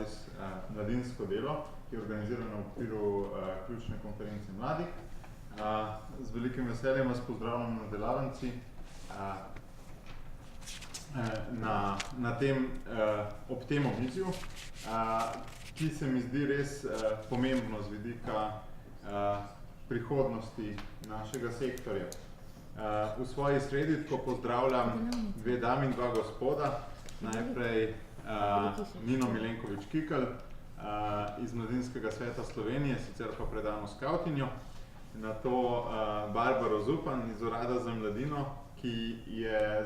Voice mladinsko delo, ki je organizirano v okviru ključne konference mladih. Z velikim veseljem vas pozdravljam na delavnici ob tem omizju, ki se mi zdi res pomembno z vidika prihodnosti našega sektorja. V svoji sredi tako pozdravljam dve dami in dva gospoda. Najprej Nino Milenković-Kikl iz Mladinskega sveta Slovenije, sicer pa predano skautinjo. Nato Barbaro Zupan iz Urada za mladino, ki je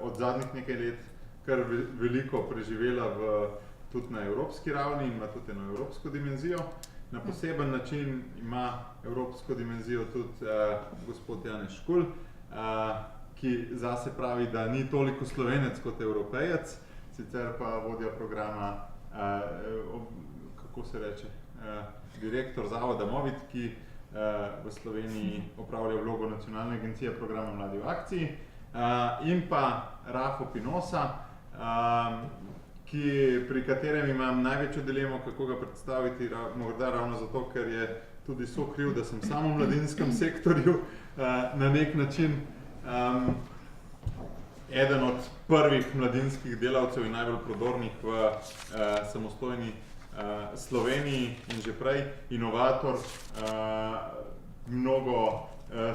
od zadnjih nekaj let kar veliko preživela tudi na evropski ravni in ima tudi eno evropsko dimenzijo. Na poseben način ima evropsko dimenzijo tudi gospod Janez Škulj, ki zase pravi, da ni toliko Slovenec kot Evropejec, sicer pa vodja programa, kako se reče, direktor Zavoda Movit, ki v Sloveniji opravlja vlogo Nacionalne agencije programa Mladi v akciji, in pa Rafo Pinosa, pri katerem imam največjo dilemo, kako ga predstaviti, morda ravno zato, ker je tudi sokriv, da sem sam v mladinskem sektorju na nek način eden od prvih mladinskih delavcev in najbolj prodornih v samostojni Sloveniji in že prej inovator mnogo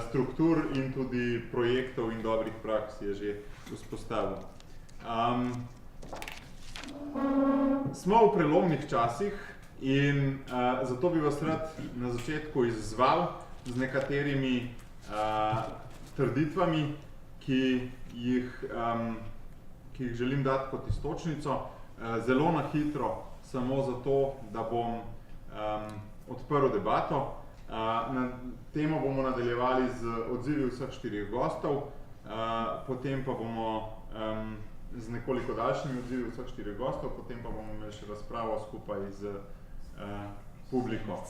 struktur in tudi projektov in dobrih praks je že vzpostavil. Smo v prelomnih časih in zato bi vas rad na začetku izzval z nekaterimi trditvami, ki jih želim dati kot iztočnico, zelo na hitro, samo zato, da bom odprl debato. Na temo bomo nadaljevali z odzivi vseh štirih gostov, potem pa bomo z nekoliko daljšimi odzivi vseh štirih gostov, potem pa bomo imeli še razpravo skupaj z publiko.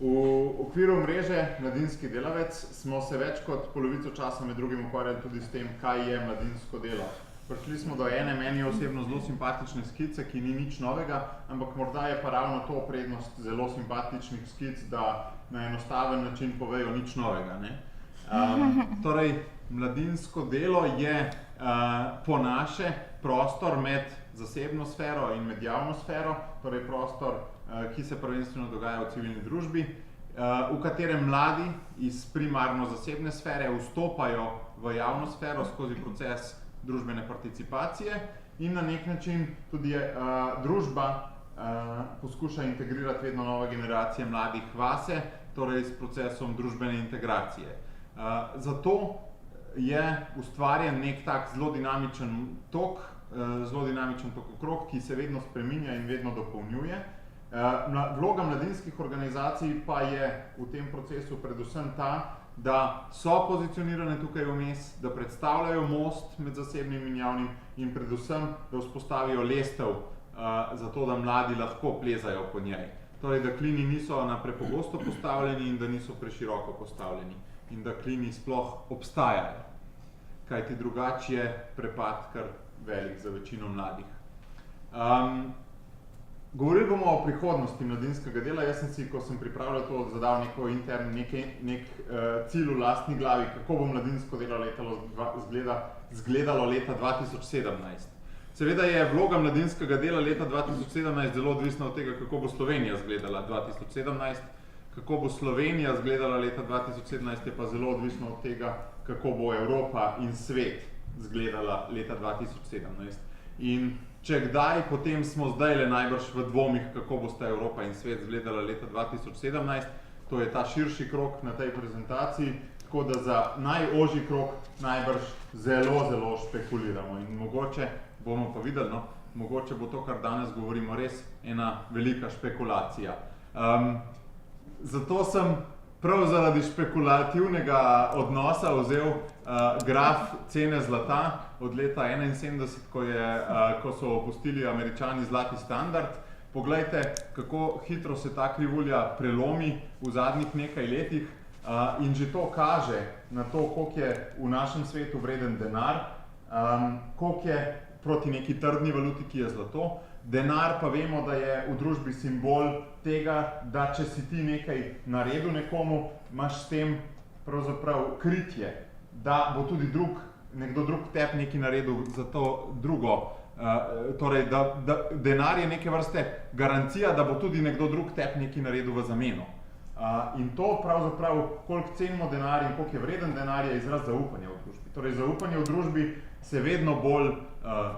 V okviru mreže Mladinski delavec smo se več kot polovico časa med drugim ukvarjali tudi s tem, kaj je mladinsko delo. Prišli smo do ene meni osebno zelo simpatične skice, ki ni nič novega, ampak morda je pa ravno to prednost zelo simpatičnih skic, da na enostaven način povejo nič novega. Torej, mladinsko delo je po naše prostor med zasebno sfero in med javno sfero, torej prostor, ki se prvenstveno dogaja v civilni družbi, v katerem mladi iz primarno zasebne sfere vstopajo v javno sfero skozi proces družbene participacije in na nek način tudi družba poskuša integrirati vedno nove generacije mladih vase, torej s procesom družbene integracije. Zato je ustvarjen nek tak zelo dinamičen tok okrog, ki se vedno spreminja in vedno dopolnjuje. Vloga mladinskih organizacij pa je v tem procesu predvsem ta, da so pozicionirane tukaj vmes, da predstavljajo most med zasebnim in javnim in predvsem, da vzpostavijo lestev za to, da mladi lahko plezajo po njej. Torej, da klini niso na prepogosto postavljeni in da niso preširoko postavljeni in da klini sploh obstajajo, kajti drugače je prepad kar velik za večino mladih. Govorili bomo o prihodnosti mladinskega dela. Jaz sem si, ko sem pripravljal to, zadal nek cilj v lastni glavi, kako bo mladinsko delo izgledalo leta 2017. Seveda je vloga mladinskega dela leta 2017 zelo odvisna od tega, kako bo Slovenija izgledala 2017. Kako bo Slovenija izgledala leta 2017, je pa zelo odvisno od tega, kako bo Evropa in svet izgledala leta 2017. In če kdaj, potem smo zdajle najbrž v dvomih, kako bosta Evropa in svet izgledala leta 2017. To je ta širši krog na tej prezentaciji, tako da za najožji krog najbrž zelo špekuliramo. In mogoče bomo pa videli, mogoče bo to, kar danes govorimo, res ena velika špekulacija. Zato sem prav zaradi špekulativnega odnosa vzel graf cene zlata od leta 1971, ko so opustili Američani zlati standard. Poglejte, kako hitro se ta krivulja prelomi v zadnjih nekaj letih in že to kaže na to, koliko je v našem svetu vreden denar, koliko je proti neki trdni valuti, ki je zlato. Denar pa vemo, da je v družbi simbol tega, da če si ti nekaj naredil nekomu, imaš s tem pravzaprav kritje, da bo tudi nekdo drug tep nekaj naredil za to drugo. Torej, da denar je neke vrste garancija, da bo tudi nekdo drug tep nekaj naredil v zameno. In to pravzaprav, koliko cenimo denar in koliko je vreden denar, je izraz zaupanja v družbi. Torej, zaupanje v družbi se vedno bolj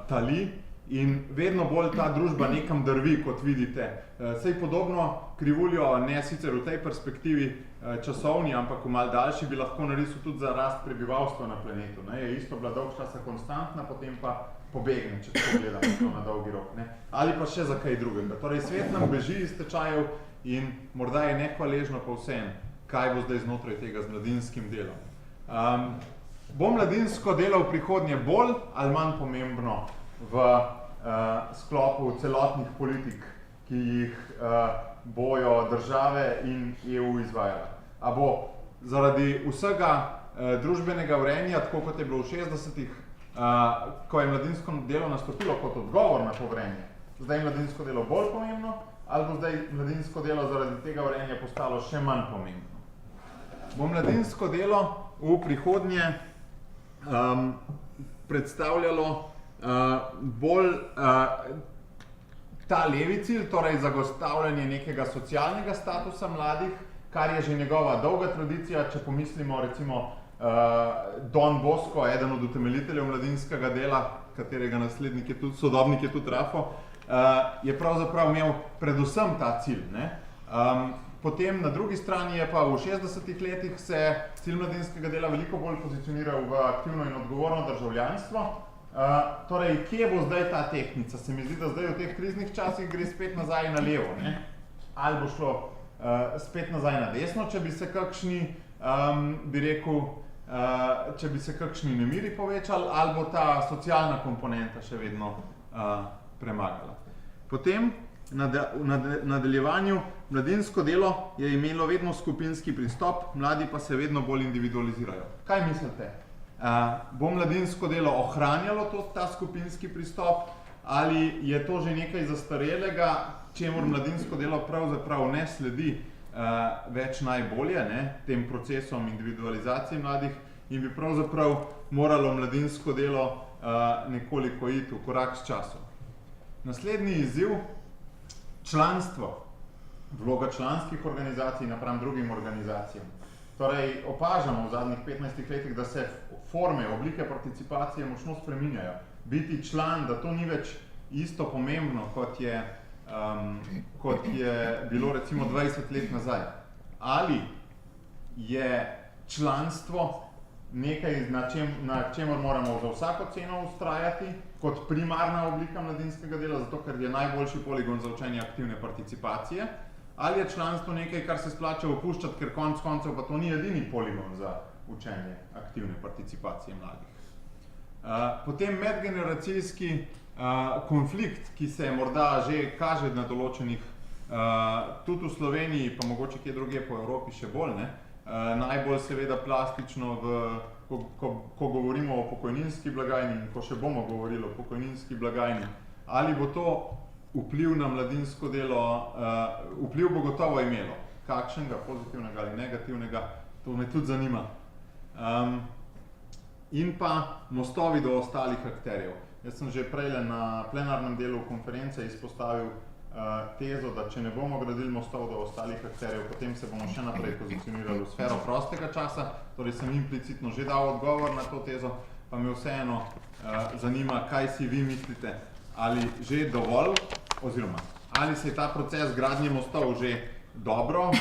tali in vedno bolj ta družba nekam drvi, kot vidite. Sej podobno krivuljo, ne sicer v tej perspektivi časovni, ampak v malo daljši bi lahko narisal tudi za rast prebivalstva na planetu. Je isto bila dolg časa konstantna, potem pa pobegne, če tako gledamo na dolgi rok. Ali pa še za kaj drugega. Torej, svet nam beži iz tečajev in morda je nehvaležno pa vseeno, kaj bo zdaj znotraj tega z mladinskim delom. Bo mladinsko delo v prihodnje bolj ali manj pomembno v sklopu celotnih politik, ki jih bojo države in EU izvajala? A bo zaradi vsega družbenega vrenja, tako kot je bilo v 60-ih, ko je mladinsko delo nastopilo kot odgovor na to vrenje, zdaj mladinsko delo bolj pomembno, ali bo zdaj mladinsko delo zaradi tega vrenja postalo še manj pomembno? Bo mladinsko delo v prihodnje predstavljalo bolj ta levi cilj, torej zagotavljanje nekega socialnega statusa mladih, kar je že njegova dolga tradicija, če pomislimo recimo Don Bosco, eden od utemeljiteljev mladinskega dela, katerega naslednik je tudi, sodobnik je tudi Rafo, je pravzaprav imel predvsem ta cilj. Potem na drugi strani je pa v 60-ih letih se cilj mladinskega dela veliko bolj pozicioniral v aktivno in odgovorno državljanstvo. Torej, kje bo zdaj ta tehtnica? Se mi zdi, da zdaj v teh kriznih časih gre spet nazaj na levo, ali bo šlo spet nazaj na desno, če bi se kakšni, bi rekel, če bi se kakšni nemiri povečali, ali bo ta socialna komponenta še vedno premagala. Potem, v nadaljevanju, mladinsko delo je imelo vedno skupinski pristop, mladi pa se vedno bolj individualizirajo. Kaj mislite? Bo mladinsko delo ohranjalo ta skupinski pristop, ali je to že nekaj zastarelega, čemur mladinsko delo pravzaprav ne sledi več najbolje, tem procesom individualizacije mladih, in bi pravzaprav moralo mladinsko delo nekoliko iti v korak s časom. Naslednji izziv, članstvo, vloga članskih organizacij napram drugim organizacijam. Torej, opažamo v zadnjih 15 letih, da se forme, oblike participacije močno spreminjajo. Biti član, da to ni več isto pomembno, kot je bilo recimo 20 let nazaj. Ali je članstvo nekaj, na čemer moramo za vsako ceno vztrajati, kot primarna oblika mladinskega dela, zato ker je najboljši poligon za učenje aktivne participacije, ali je članstvo nekaj, kar se splača opuščati, ker konec koncev pa to ni edini poligon za učenje aktivne participacije mladih. Potem medgeneracijski konflikt, ki se morda že kaže na določenih, tudi v Sloveniji, pa mogoče kje drugje po Evropi še bolj, najbolj seveda plastično, ko govorimo o pokojninski blagajni in ko še bomo govorili o pokojninski blagajni. Ali bo to vpliv na mladinsko delo, vpliv bo gotovo imelo, kakšnega, pozitivnega ali negativnega, to me tudi zanima. In pa mostovi do ostalih akterjev. Jaz sem že prej na plenarnem delu konference izpostavil tezo, da če ne bomo gradili mostov do ostalih akterjev, potem se bomo še naprej pozicionirali v sfero prostega časa, torej sem implicitno že dal odgovor na to tezo, pa me vseeno zanima, kaj si vi mislite, ali že dovolj, oziroma ali se je ta proces gradnje mostov že dobro,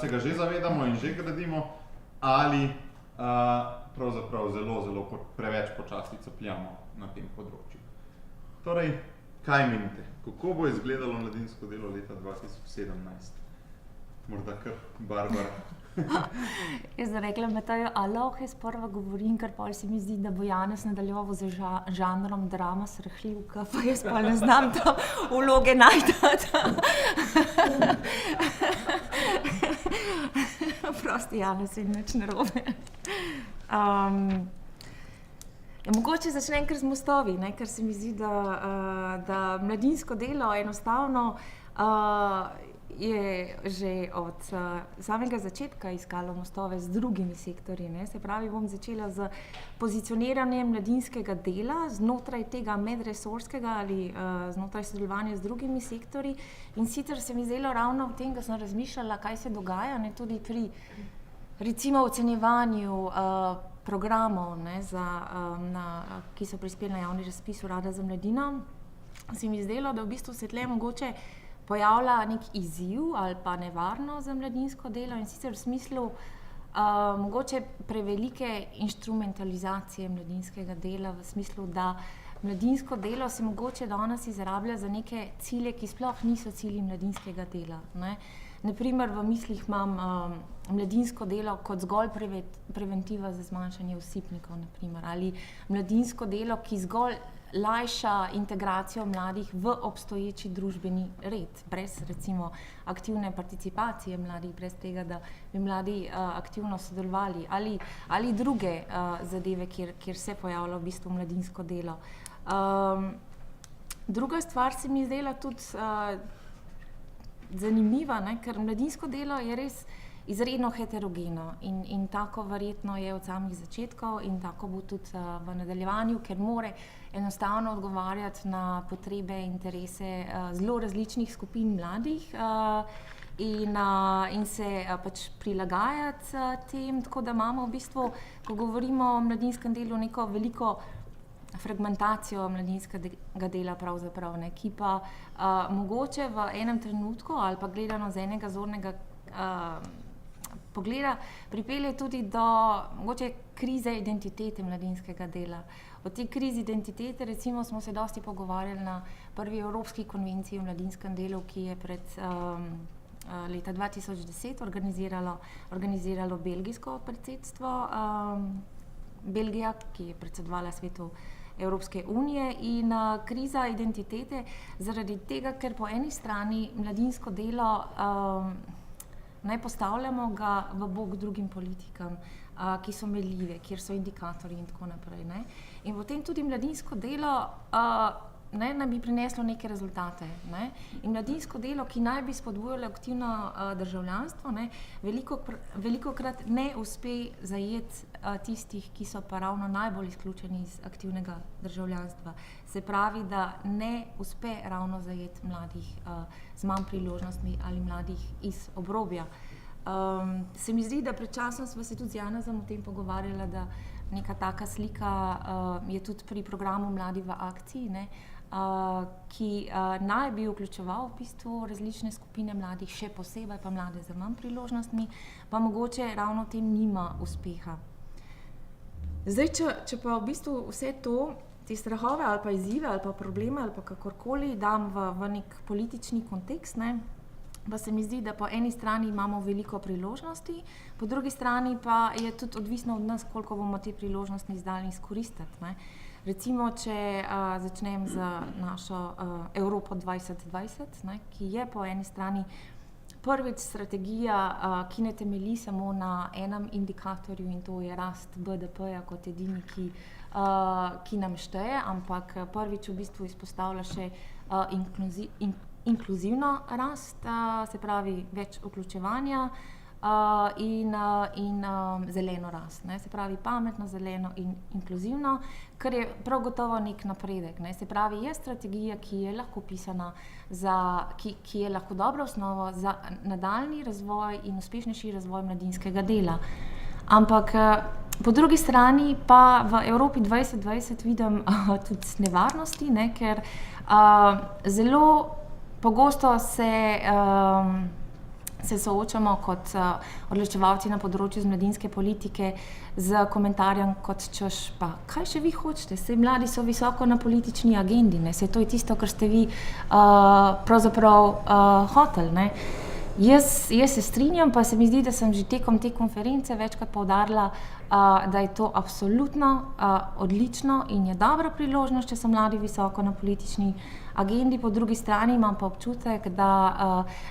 se ga že zavedamo in že gradimo, ali pravzaprav zelo preveč počasi capljamo na tem področju. Torej, kaj menite? Kako bo izgledalo mladinsko delo leta 2017? Morda kar Barbara. Jaz da rekla Matejo, a lahko jaz prva govorim, ker pol se mi zdi, da bo Janez nadaljeval z žanrom drama srhljivka, pa jaz pol ne znam to vloge najti. Prosti Janez in nič narobe. Mogoče začnem kar z mostovi, ne? Ker se mi zdi, da mladinsko delo enostavno je že od samega začetka iskalo mostove z drugimi sektorji. Ne? Se pravi, bom začela z pozicioniranjem mladinskega dela znotraj tega medresorskega ali znotraj sodelovanja z drugimi sektorji. In sicer se mi zdelo ravno v tem, da sem razmišljala, kaj se dogaja, ne? Tudi pri recimo ocenjevanju programov, ne, ki so prispeli na javni razpis Urada za mladino, se mi zdelo, da v bistvu se tle mogoče pojavlja nek izziv ali pa nevarnost za mladinsko delo, in sicer v smislu mogoče prevelike inštrumentalizacije mladinskega dela, v smislu, da mladinsko delo se mogoče danes izrablja za neke cilje, ki sploh niso cilji mladinskega dela. Ne. Naprimer, v mislih imam mladinsko delo kot zgolj preventiva za zmanjšanje osipnikov, naprimer, ali mladinsko delo, ki zgolj lajša integracijo mladih v obstoječi družbeni red, brez recimo aktivne participacije mladih, brez tega, da bi mladi aktivno sodelovali, ali druge zadeve, kjer se pojavlja v bistvu mladinsko delo. Druga stvar se mi zdela tudi zanimiva, ne, ker mladinsko delo je res izredno heterogeno in tako verjetno je od samih začetkov in tako bo tudi v nadaljevanju, ker more enostavno odgovarjati na potrebe, interese zelo različnih skupin mladih in se pač prilagajati tem, tako da imamo v bistvu, ko govorimo o mladinskem delu, neko veliko fragmentacijo mladinskega dela pravzaprav, ne, ki pa mogoče v enem trenutku ali pa gledano z enega zornega pogleda pripelje tudi do mogoče krize identitete mladinskega dela. O tej krizi identitete recimo smo se dosti pogovarjali na prvi Evropski konvenciji o mladinskem delu, ki je pred leta 2010 organiziralo belgijsko predsedstvo, Belgija, ki je predsedovala svetu Evropske unije, in kriza identitete zaradi tega, ker po eni strani mladinsko delo ne postavljamo ga v bok drugim politikam, ki so merljive, kjer so indikatorji in tako naprej. Ne? In potem tudi mladinsko delo naj bi prineslo neke rezultate. Ne? In mladinsko delo, ki naj bi spodbujalo aktivno državljanstvo, ne, velikokrat ne uspe zajeti tistih, ki so pa ravno najbolj izključeni iz aktivnega državljanstva. Se pravi, da ne uspe ravno zajeti mladih z manj priložnostmi ali mladih iz obrobja. Se mi zdi, da pred časom sva se tudi z Janezom o tem pogovarjala, da neka taka slika je tudi pri programu Mladi v akciji, ne, ki naj bi vključeval v bistvu različne skupine mladih, še posebej pa mlade z manj priložnostmi, pa mogoče ravno tem nima uspeha. Zdaj, če pa v bistvu vse to, te strahove ali pa izzive ali pa probleme ali pa kakorkoli dam v nek politični kontekst, ne, pa se mi zdi, da po eni strani imamo veliko priložnosti, po drugi strani pa je tudi odvisno od nas, koliko bomo te priložnosti znali izkoristiti. Ne. Recimo, če začnem z našo Evropo 2020, ne, ki je po eni strani prvič strategija, ki ne temelji samo na enem indikatorju, in to je rast BDP-ja kot edini, ki nam šteje, ampak prvič v bistvu izpostavlja še inkluzivno rast, se pravi več vključevanja in zeleno rast, ne, se pravi pametno, zeleno in inkluzivno, kar je prav gotovo nek napredek, ne, se pravi je strategija, ki je lahko pisana ki je lahko dobra osnova za nadaljnji razvoj in uspešnejši razvoj mladinskega dela. Ampak po drugi strani pa v Evropi 2020 vidim tudi nevarnosti, ne, ker zelo pogosto se soočamo kot odločevalci na področju mladinske politike z komentarjem kot češ, pa kaj še vi hočete, saj mladi so visoko na politični agendi, ne, saj to je tisto, kar ste vi pravzaprav hoteli, ne. Jaz se strinjam, pa se mi zdi, da sem že tekom te konference večkrat poudarila, da je to absolutno odlično in je dobra priložnost, če so mladi visoko na politični agendi. Po drugi strani imam pa občutek,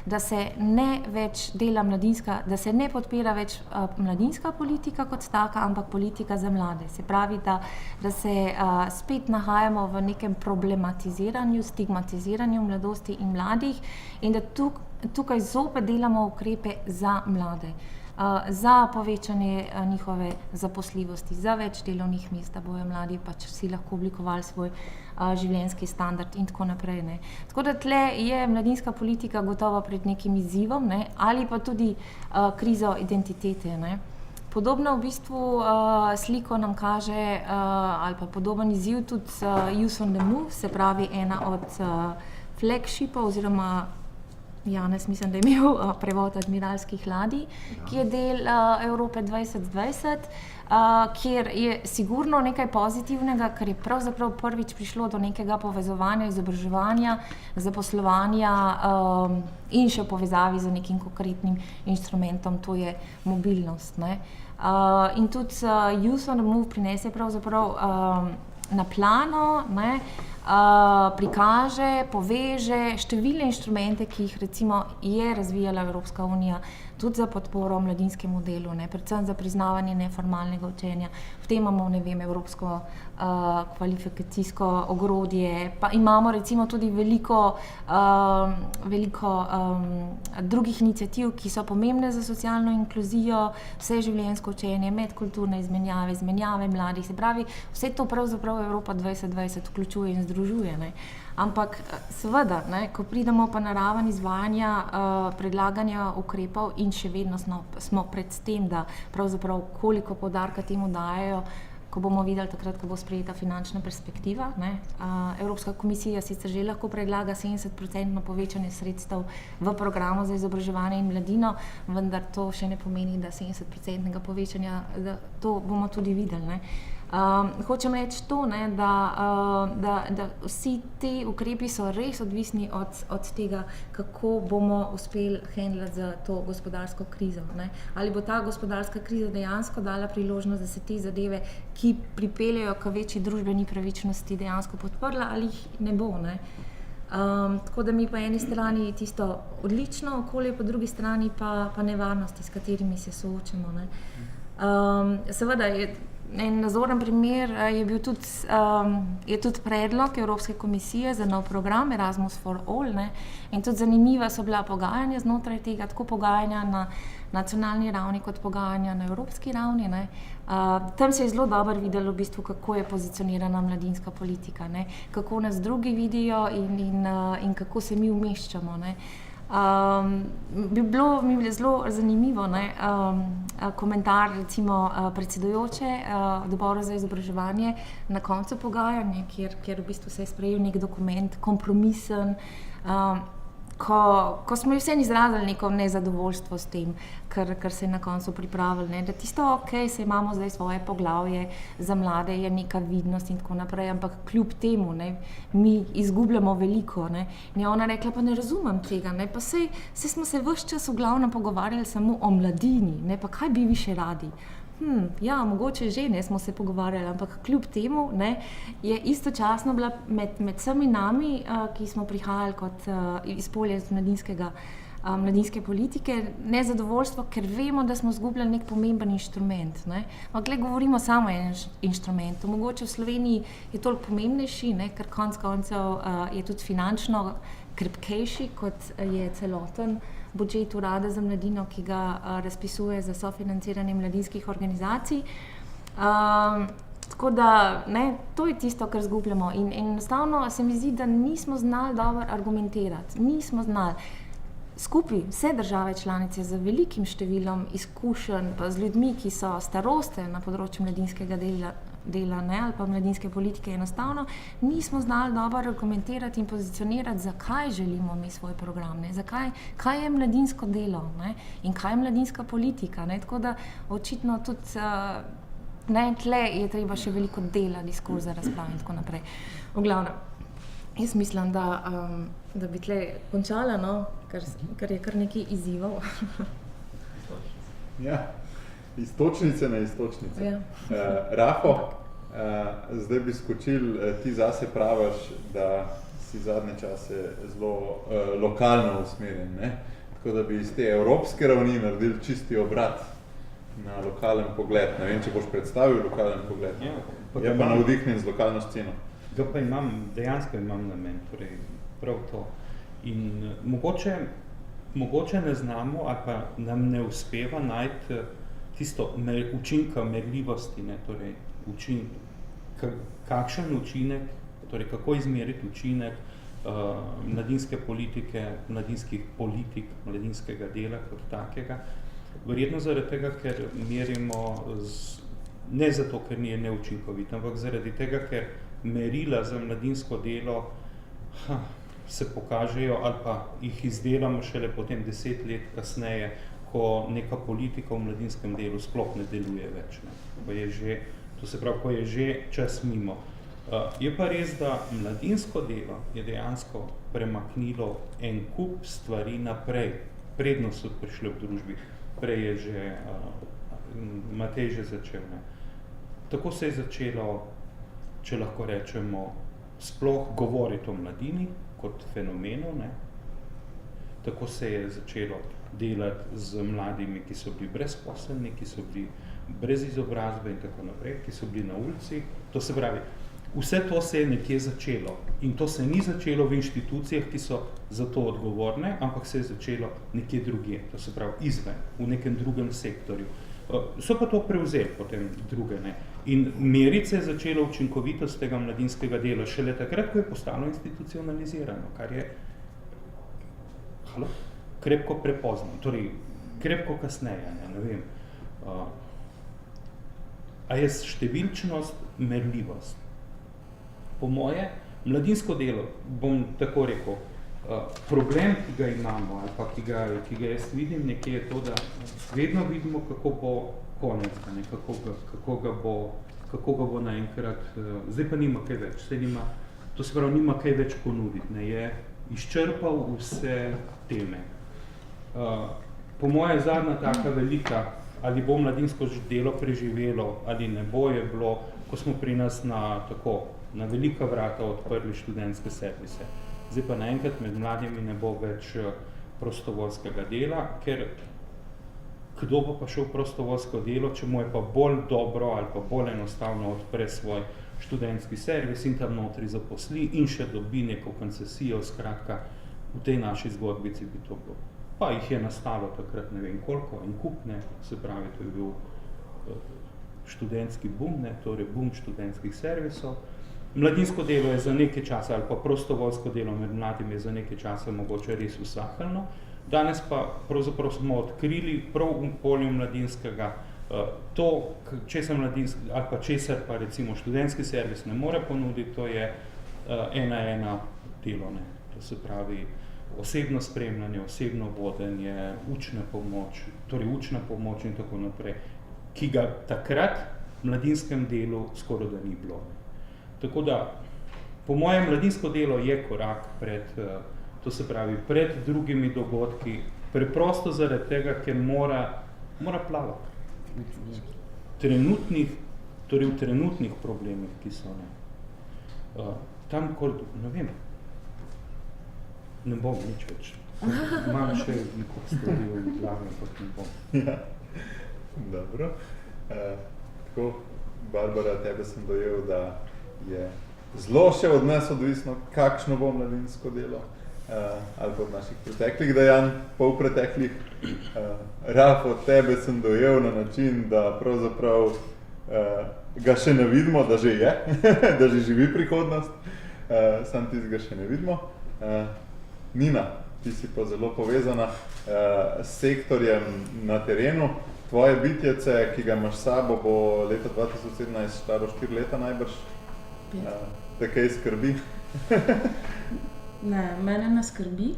da se ne več dela mladinska, da se ne podpira več mladinska politika kot taka, ampak politika za mlade. Se pravi, da se spet nahajamo v nekem problematiziranju, stigmatiziranju mladosti in mladih in da tukaj zopet delamo ukrepe za mlade, za povečanje njihove zaposljivosti, za več delovnih mest, da bojo mladi pač si lahko oblikovali svoj življenjski standard in tako naprej. Ne. Tako da tle je mladinska politika gotovo pred nekim izzivom, ne, ali pa tudi krizo identitete. Ne. Podobno v bistvu sliko nam kaže ali pa podoben izziv tudi Youth on the Move, se pravi ena od flagshipov oziroma Janez, mislim, da je imel prevod admiralskih ladij, ki je del Evrope 2020, kjer je sigurno nekaj pozitivnega, ker je pravzaprav prvič prišlo do nekega povezovanja, izobraževanja, zaposlovanja in še povezavi z nekim konkretnim inštrumentom, to je mobilnost. Ne. In tudi Youth on the Move prinese pravzaprav na plano, ne, prikaže, poveže številne inštrumente, ki jih recimo je razvijala Evropska unija tudi za podporo mladinskemu delu, ne, predvsem za priznavanje neformalnega učenja. V tem imamo, ne vem, evropsko kvalifikacijsko ogrodje, pa imamo recimo tudi veliko drugih iniciativ, ki so pomembne za socialno inkluzijo, vseživljenjsko učenje, medkulturne izmenjave mladih, se pravi, vse to pravzaprav Evropa 2020 vključuje in združuje. Ne. Ampak seveda, ne, ko pridemo pa na raven izvajanja predlaganja ukrepov in še vedno smo pred tem, da pravzaprav koliko poudarka temu dajejo, ko bomo videli takrat, ko bo sprejeta finančna perspektiva. Ne. Evropska komisija sicer že lahko predlaga 70% povečanje sredstev v programu za izobraževanje in mladino, vendar to še ne pomeni, da 70% povečanja, da to bomo tudi videli. Ne. Hočem reči to, ne, da vsi ti ukrepi so res odvisni od tega, kako bomo uspeli handlati za to gospodarsko krizo. Ne. Ali bo ta gospodarska kriza dejansko dala priložnost, da se te zadeve, ki pripeljajo k večji družbeni pravičnosti, dejansko podprla ali jih ne bo. Ne. Tako da mi po eni strani tisto odlično okolje, po drugi strani pa nevarnosti, s katerimi se soočamo. Ne. Seveda je en nazoren primer je bil tudi predlog Evropske komisije za nov program Erasmus for All, ne, in tudi zanimiva so bila pogajanja znotraj tega, tako pogajanja na nacionalni ravni kot pogajanja na evropski ravni. Ne. Tam se je zelo dobro videlo, v bistvu, kako je pozicionirana mladinska politika, ne, kako nas drugi vidijo in kako se mi umeščamo. Ne. Mi je bilo zelo zanimivo, ne, komentar recimo predsedujoče odbora za izobraževanje na koncu pogajanja, kjer v bistvu se je sprejel nek dokument, kompromisen, ko smo vseeno izrazili neko nezadovoljstvo s tem, kar se je na koncu pripravili, ne, da tisto, se imamo zdaj svoje poglavje za mlade, je neka vidnost in tako naprej, ampak kljub temu, ne, mi izgubljamo veliko. Ne. In je ona rekla, pa ne razumem tega, ne, pa saj smo se ves čas v glavnem pogovarjali samo o mladini, ne, pa kaj bi vi še radi? Ja, mogoče že ne smo se pogovarjali, ampak kljub temu, ne, je istočasno bila med vsemi nami, ki smo prihajali kot iz polja mladinske politike, nezadovoljstvo, ker vemo, da smo izgubljali nek pomemben inštrument. Ne. Ampak govorimo samo o enem inštrumentu. Mogoče v Sloveniji je toliko pomembnejši, ne, ker konec koncev je tudi finančno krepkejši, kot je celoten budžet Urada za mladino, ki ga razpisuje za sofinanciranje mladinskih organizacij. Tako da, ne, to je tisto, kar izgubljamo. In enostavno se mi zdi, da nismo znali dobro argumentirati. Nismo znali. Skupaj vse države članice z velikim številom izkušenj, pa z ljudmi, ki so staroste na področju mladinskega dela, ne, ali pa mladinske politike, enostavno nismo znali dobro argumentirati in pozicionirati, zakaj želimo mi svoj program, ne, kaj je mladinsko delo, ne, in kaj je mladinska politika. Ne, tako da očitno tudi tle je treba še veliko dela, diskurza, razprav in tako naprej. V glavnem. Jaz mislim, da bi tle končala, no, ker je kar nekaj izzivov. Ja, istočnice na istočnice. Ja. Rafo, zdaj bi skočil, ti zase praviš, da si zadnje čase zelo lokalno usmerjen, ne? Tako da bi iz te evropske ravni naredili čisti obrat na lokalen pogled. Ne vem, če boš predstavil lokalen pogled. Ja, je pa navdihnjen z lokalno sceno. Ga pa dejansko imam namen, torej prav to. In mogoče ne znamo ali pa nam ne uspeva najti tisto učinka merljivosti, ne, torej kakšen učinek, torej kako izmeriti učinek mladinske politike, mladinskih politik, mladinskega dela kot takega. Verjetno zaradi tega, ker merimo ne zato, ker ni neučinkovit, ampak zaradi tega, ker merila za mladinsko delo se pokažejo ali pa jih izdelamo šele potem 10 let kasneje, ko neka politika v mladinskem delu sploh ne deluje več. Ne. Ko je že čas mimo. Je pa res, da mladinsko delo je dejansko premaknilo en kup stvari naprej, predno so prišle v družbi. Prej je že Matej že začel. Ne. Tako se je začelo, če lahko rečemo, sploh govoriti o mladini kot fenomenu. Ne. Tako se je začelo delati z mladimi, ki so bili brezposelni, ki so bili brez izobrazbe in tako naprej, ki so bili na ulici. To se pravi, vse to se je nekje začelo. In to se ni začelo v inštitucijah, ki so za to odgovorne, ampak se je začelo nekje drugje, to se pravi izven, v nekem drugem sektorju. So pa to prevzeli potem druge. Ne. In meriti se je začelo učinkovitost tega mladinskega dela šele takrat, ko je postalo institucionalizirano, kar je krepko prepozno, torej krepko kasneje, ne vem. A je številčnost merljivost? Po moje, mladinsko delo, bom tako rekel, problem, ki ga imamo, ali pa ki ga jaz vidim nekje, je to, da vedno vidimo, kako bo konec, ne, kako ga bo naenkrat, zdaj pa nima kaj več, to se pravi, nima kaj več ponuditi, ne, je izčrpal vse teme. Po moje zadnja taka velika, ali bo mladinsko delo preživelo, ali ne bo, je bilo, ko smo pri nas na velika vrata odprli študentske servise. Zdaj pa naenkrat med mladimi ne bo več prostovoljskega dela, ker kdo bo pa šel v prostovoljsko delo, če mu je pa bolj dobro ali pa bolj enostavno odpre svoj študentski servis in tam notri zaposli in še dobi neko koncesijo, skratka, v tej naši zgodbici bi to bilo. Pa jih je nastalo takrat ne vem koliko in kupne, se pravi, to je bil študentski boom, ne, torej boom študentskih servisov. Mladinsko delo je za nekaj časa, ali pa prostovoljsko delo med mladimi je za nekaj časa mogoče res usahnilo. Danes pa pravzaprav smo odkrili prav v polju mladinskega to, ali pa česar pa recimo študentski servis ne more ponuditi, to je 1:1 delo, ne. To se pravi osebno spremljanje, osebno vodenje, učna pomoč in tako naprej, ki ga takrat v mladinskem delu skoraj da ni bilo. Tako da, po mojem, mladinsko delo je korak pred drugimi dogodki, preprosto zaradi tega, ker mora plavati. V trenutnih problemih, ki so, ne. Tam, ne vem, ne bom nič več. Imam še nekaj stvari v glavi, ampak ne bom. Ja, dobro. Tako, Barbara, tebe sem dojel, da je zelo še od nas odvisno, kakšno bo mladinsko delo, ali pa od naših preteklih dejanj, polpreteklih. Raf, od tebe sem dojel na način, da pravzaprav ga še ne vidimo, da že je, da že živi prihodnost, sam tisti ga še ne vidimo. Nina, ti si pa zelo povezana s sektorjem na terenu. Tvoje bitjece, ki ga imaš s sabo, bo leta 2017 staro 4 leta najbrž. Te kaj skrbi? Ne, mene ne skrbi.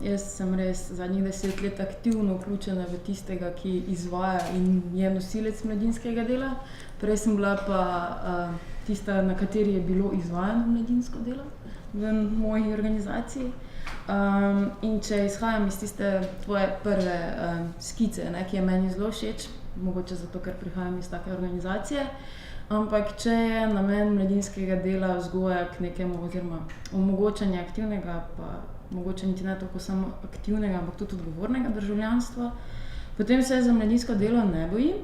Jaz sem res zadnjih 10 let aktivno vključena v tistega, ki izvaja in je nosilec mladinskega dela. Prej sem bila pa tista, na kateri je bilo izvajano mladinsko delo v moji organizaciji. In če izhajam iz tiste tvoje prve skice, ne, ki je meni zelo všeč, mogoče zato, ker prihajam iz take organizacije, ampak če je namen mladinskega dela vzgoja k nekemu oziroma omogočanje aktivnega, pa mogoče niti ne toliko samo aktivnega, ampak tudi odgovornega državljanstva, potem se za mladinsko delo ne bojim,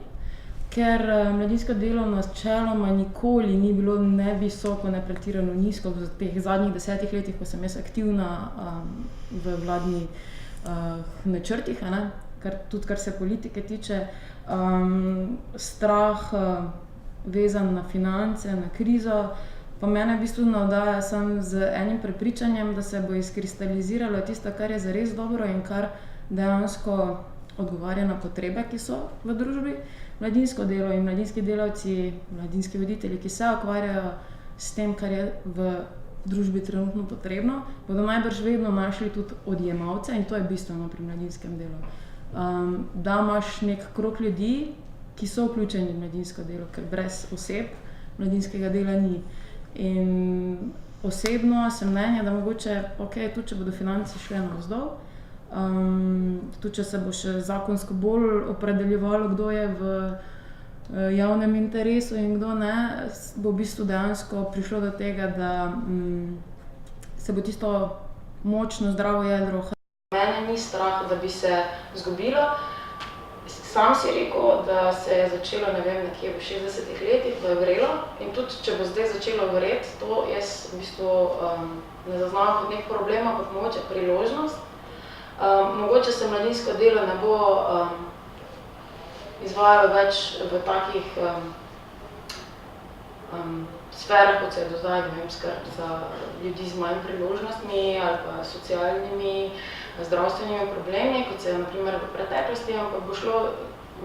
ker mladinsko delo načeloma nikoli ni bilo ne visoko, ne pretirano nizko v teh zadnjih 10 letih, ko sem jaz aktivna v vladnih načrtih, ne? Tudi kar se politike tiče, strah vezan na finance, na krizo, pa mene v bistvu navdaja samo z enim prepričanjem, da se bo izkristaliziralo tisto, kar je zares dobro in kar dejansko odgovarja na potrebe, ki so v družbi. Mladinsko delo in mladinski delavci, mladinski voditelji, ki se ukvarjajo s tem, kar je v družbi trenutno potrebno, bodo najbrž vedno našli tudi odjemalce in to je bistveno pri mladinskem delu. Da imaš nek krog ljudi, ki so vključeni v mladinsko delo, ker brez oseb mladinskega dela ni. In osebno sem mnenja, da mogoče, tudi če bodo finance šle navzdol, tudi če se bo še zakonsko bolj opredeljevalo, kdo je v javnem interesu in kdo ne, bo v bistvu dejansko prišlo do tega, da se bo tisto močno zdravo jedro. Mene ni strah, da bi se izgubilo. Sam si rekel, da se je začelo, ne vem, nekje v 60 letih, da je vrelo in tudi, če bo zdaj začelo vreti, to jaz v bistvu ne zaznam kot nek problem, kot mogoče priložnost. Mogoče se mladinsko delo ne bo izvajalo več v takih sferah, kot se je do zdaj, ne vem, skrb za ljudi z manj priložnostmi ali pa socialnimi, zdravstvenimi problemi, kot se je na primer v preteklosti, ampak bo šlo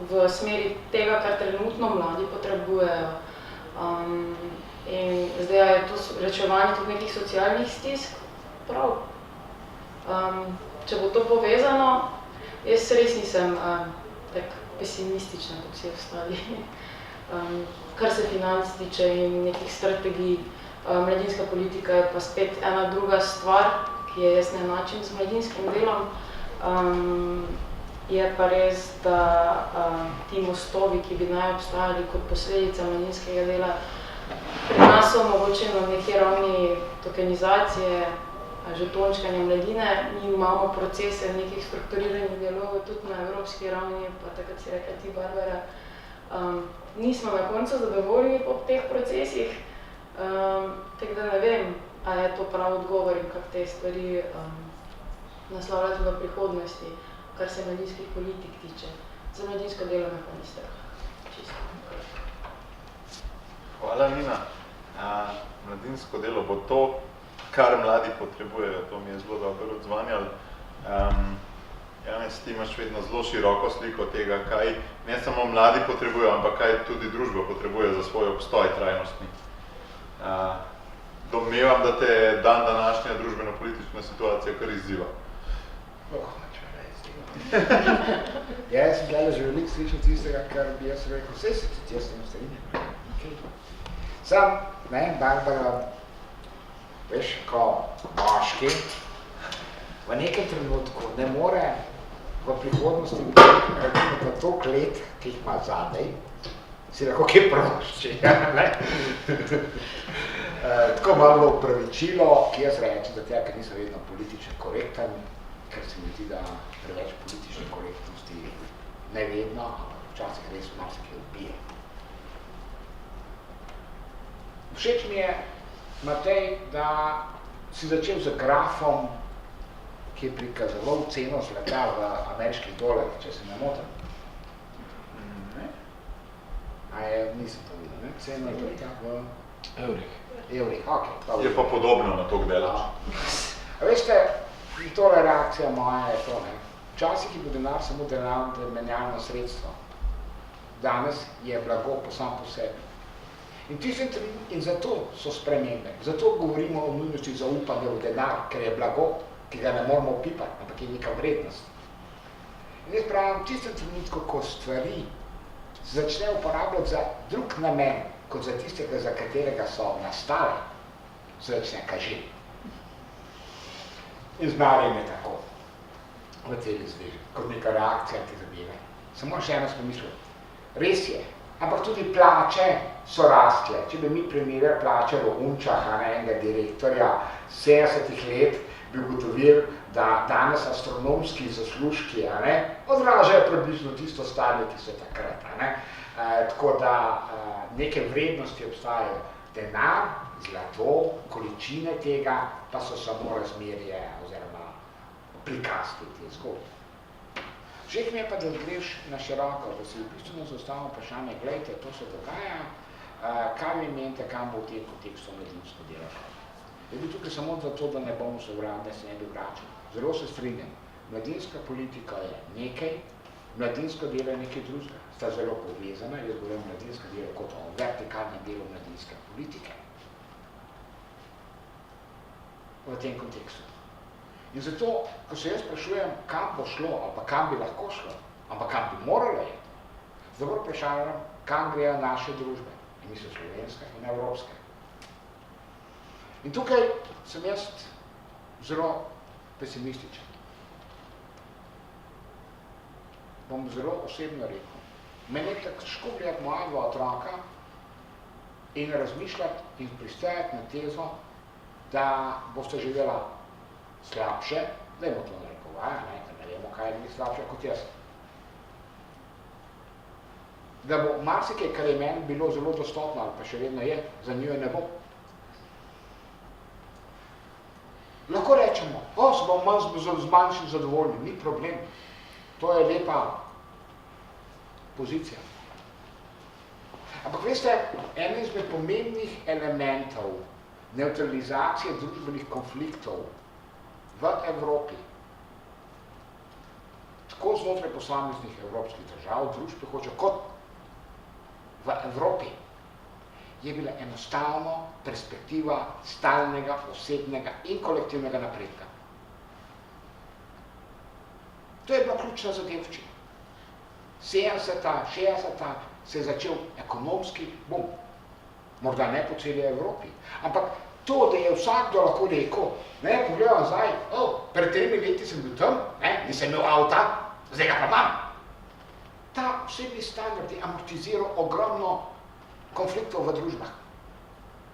v smeri tega, kar trenutno mladi potrebujejo. In zdaj je to reševanje tudi nekih socialnih stisk, prav. Če bo to povezano, jaz res nisem tak pesimistična, kot vsi ostali. Kar se financ tiče in nekih strategij, mladinska politika je pa spet ena druga stvar, ki je jaz ne enačim z mladinskim delom. Je pa res, da ti mostovi, ki bi naj obstajali kot posledica mladinskega dela, pri nas so mogoče na neki ravni tokenizacije, žetončkanja mladine. Mi imamo procese nekih strukturiranih dialogov tudi na evropski ravni, pa takrat si rekla ti, Barbara, nismo na koncu zadovoljni po teh procesih, tako da ne vem, a je to prav odgovor in kako te stvari naslavljati v prihodnosti, kar se mladinskih politik tiče. Za mladinsko delo me pa ni strah. Čisto. Hvala, Nina. Mladinsko delo bo to, kar mladi potrebujejo. To mi je zelo dobro odzvanjalo. Janez, ti imaš vedno zelo široko sliko tega, kaj ne samo mladi potrebujejo, ampak kaj tudi družba potrebuje za svoj obstoj trajnostni. Domnevam, da te dan današnja družbeno-politična situacija kar izziva. Jaz sem gledal že veliko slišal tistega, kar bi jaz rekel, vse se tudi jaz s tem strinjam. Sam, ne, Barbara, veš, ko moški v nekem trenutku ne more v prihodnosti recimo toliko let, ki jih ima zadej, si lahko kaj prošči, ne? Tako malo opravičilo, ki jaz rečem, da tega, ker nisem vedno politično korekten, ker se mi zdi, da preveč politične korektnosti ne vedno, ampak včasih res marsikaj odbije. Všeč mi je, Matej, da si začel z grafom, ki je prikazoval ceno zlata v ameriških dolarjih, če se ne motim. Nisem to videl, ne? Cena zlata v evrih, ok. Je pa podobno na to, kde delaš. Veste, tole reakcija moja je to, ne? Včasih je bil denar samo menjalno sredstvo. Danes je blago sam po sebi. In zato so spremembe. Zato govorimo o nujnosti zaupanja v denar, ker je blago ki ga ne moramo opipati, ampak je neka vrednost. In jaz pravim, v tistem trenutku, ko stvari začne uporabljati za drug namen, kot za tistega, za katerega so nastale, se začne kažiti. In zmeraj je tako v celi zvezi, kot neka reakcija te zadeve. Samo še eno smo mislili. Res je, ampak tudi plače so rastle. Če bi mi primerjali plače v Unčah, enega direktorja 70 let, bi ugotovili, da danes astronomski zaslužki odražajo približno tisto stanje, ki so takrat. Tako da neke vrednosti obstajajo. Denar, zlato, količine tega, pa so samo razmerje oziroma prikaz te zgodbe. Všeč mi je pa, da greš na široko, da si v bistvu zastavljamo vprašanje, gledajte, to se dogaja, kaj vi menite, kam bo v tem kontekstu mladinsko delo šlo. Je bil tukaj samo zato, da ne bomo se vrati, da se ne bi vračali. Zelo se strinjam. Mladinska politika je nekaj, mladinsko delo je nekaj drugega. Sta zelo povezana, jaz govorim mladinsko delo kot o vertikalnem delu mladinske politike. V tem kontekstu. In zato, ko se jaz sprašujem, kam bo šlo, ali pa kam bi lahko šlo, ampak kam bi moralo je, zdaj vprašavam, kam grejo naše družbe, in mislim slovenske in evropske. In tukaj sem jaz zelo pesimističen. Bom zelo osebno rekel. Meni je težko gledati mojega otroka in razmišljati in pristajati na tezo, da boste živela slabše, dajmo to narekovaja, ne vemo, kaj je slabše kot jaz. Da bo marsikaj, kar je meni bilo zelo dostopno, ali pa še vedno je, za njo ne bo. Lahko rečemo, se bomo z manjšim zadovoljni, ni problem. To je lepa pozicija. Ampak veste, en izmed pomembnih elementov neutralizacije družbenih konfliktov v Evropi, tako znotraj posameznih evropskih držav, družb, kot v Evropi, je bila enostavno perspektiva stalnega, osebnega in kolektivnega napredka. To je bila ključna zadevščina. 70-ta, 60-ta se je začel ekonomski bum. Morda ne po celi Evropi. Ampak to, da je vsakdo lahko rekel, pogledam zdaj, pred 3 leti sem bil tam, nisem imel avta, zdaj ga pa imam. Ta osebni standard je amortiziral ogromno konfliktov v družbah.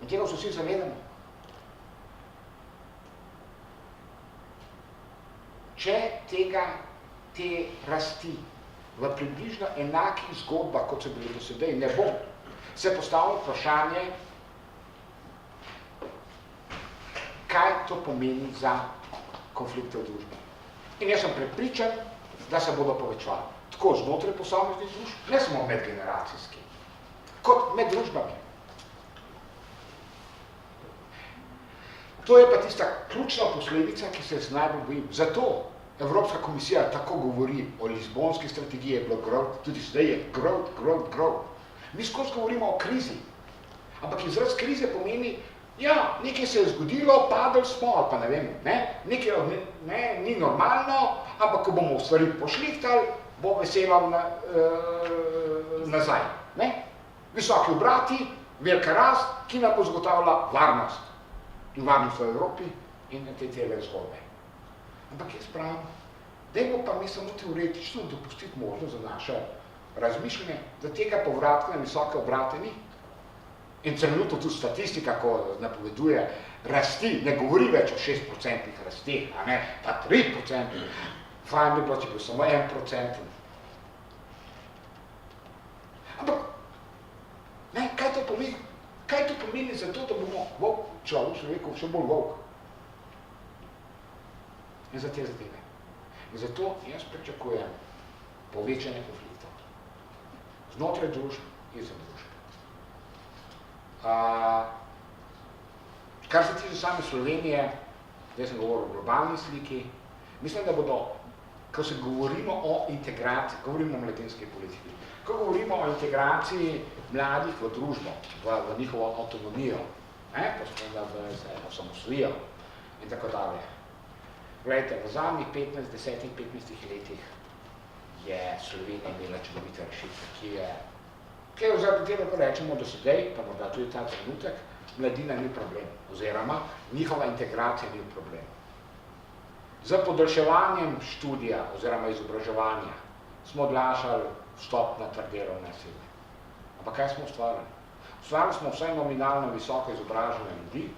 In tega se vsi zavedamo. Če te rasti v približno enakih zgodbah, kot so bili do sedaj, ne bo, se postavlja vprašanje, kaj to pomeni za konflikte v družbi. In jaz sem prepričan, da se bodo povečevali. Tako znotraj posameznih družb, ne samo medgeneracijski, kot med družbami. To je pa tista ključna posledica, ki se najbolj bojim. Zato Evropska komisija tako govori o lizbonski strategiji, je bilo growth, tudi zdaj je growth. Mi skozi govorimo o krizi, ampak izraz krize pomeni, nekaj se je zgodilo, padli smo, ali pa ne vem, nekaj ni normalno, ampak ko bomo stvari pošlihtali, bo veselo nazaj. Visoki obrati, velika rast, ki nam bo zagotavlja varnost. In varnost v Evropi in te cele zgodbe. Ampak jaz pravim, dajmo pa mi samo teoretično dopustiti možnost za naše razmišljanje, da tega povratka na visoke obrate ni. In trenutno tudi statistika, ko napoveduje rasti, ne govori več o 6% rasti, pa 3%. Fajn bi bilo, če bi samo 1%. Ampak, kaj to pomeni? Kaj to pomeni za to, da bomo človekov še bolj volk? In za te zadeve. In zato jaz pričakujem povečanje konfliktov. Znotraj družb in za družb. Kar se tiče same Slovenije, zdaj sem govoril o globalni sliki, mislim, da bodo, ko se govorimo o integraciji, govorimo o mladinski politiki, ko govorimo o integraciji mladih v družbo, v njihovo avtonomijo, da se osamosvojijo in tako dalje. Glejte, v zadnjih 10-15 letih je Slovenija imela čudovite rešitve, ki je zaradi tega, ko rečemo do sedaj, pa morda tudi ta trenutek, mladina ni problem, oziroma njihova integracija ni problem. Z podaljševanjem študija oziroma izobraževanja smo odlašali vstop na trg delovne sile. Ampak kaj smo ustvarili? Ustvarili smo vsaj nominalno visoko izobražene ljudi,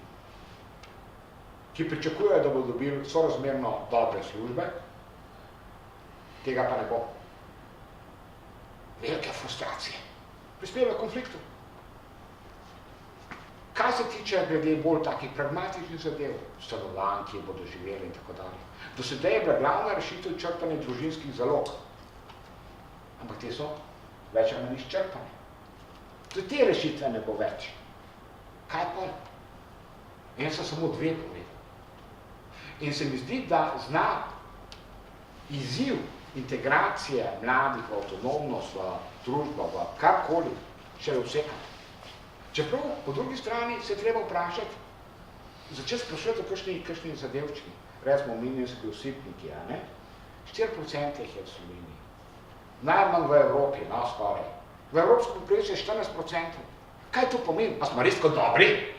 ki pričakujejo, da bodo dobili sorazmerno dobre službe, tega pa ne bo. Velike frustracije. Prispeva konfliktu. Kaj se tiče glede bolj takih pragmatičnih zadev, stanovanj, ki bodo živeli in tako dalje. Do sedaj je bila glavna rešitev črpanje družinskih zalog. Ampak te so več ali manj izčrpane. Tudi te rešitve ne bo več. Kaj pa? Jaz sem samo dve povedal. In se mi zdi, da zna izziv integracije mladih v avtonomnost, v družbo, v karkoli, še vsekati. Čeprav po drugi strani se treba vprašati, začeti sprašati o kakšni zadevčini. Recimo minijski osipniki, 4% jih je v Sloveniji. Najmanj v Evropi, skoraj. V evropskem povprečju je 14%. Kaj to pomeni? Pa smo res kot dobri?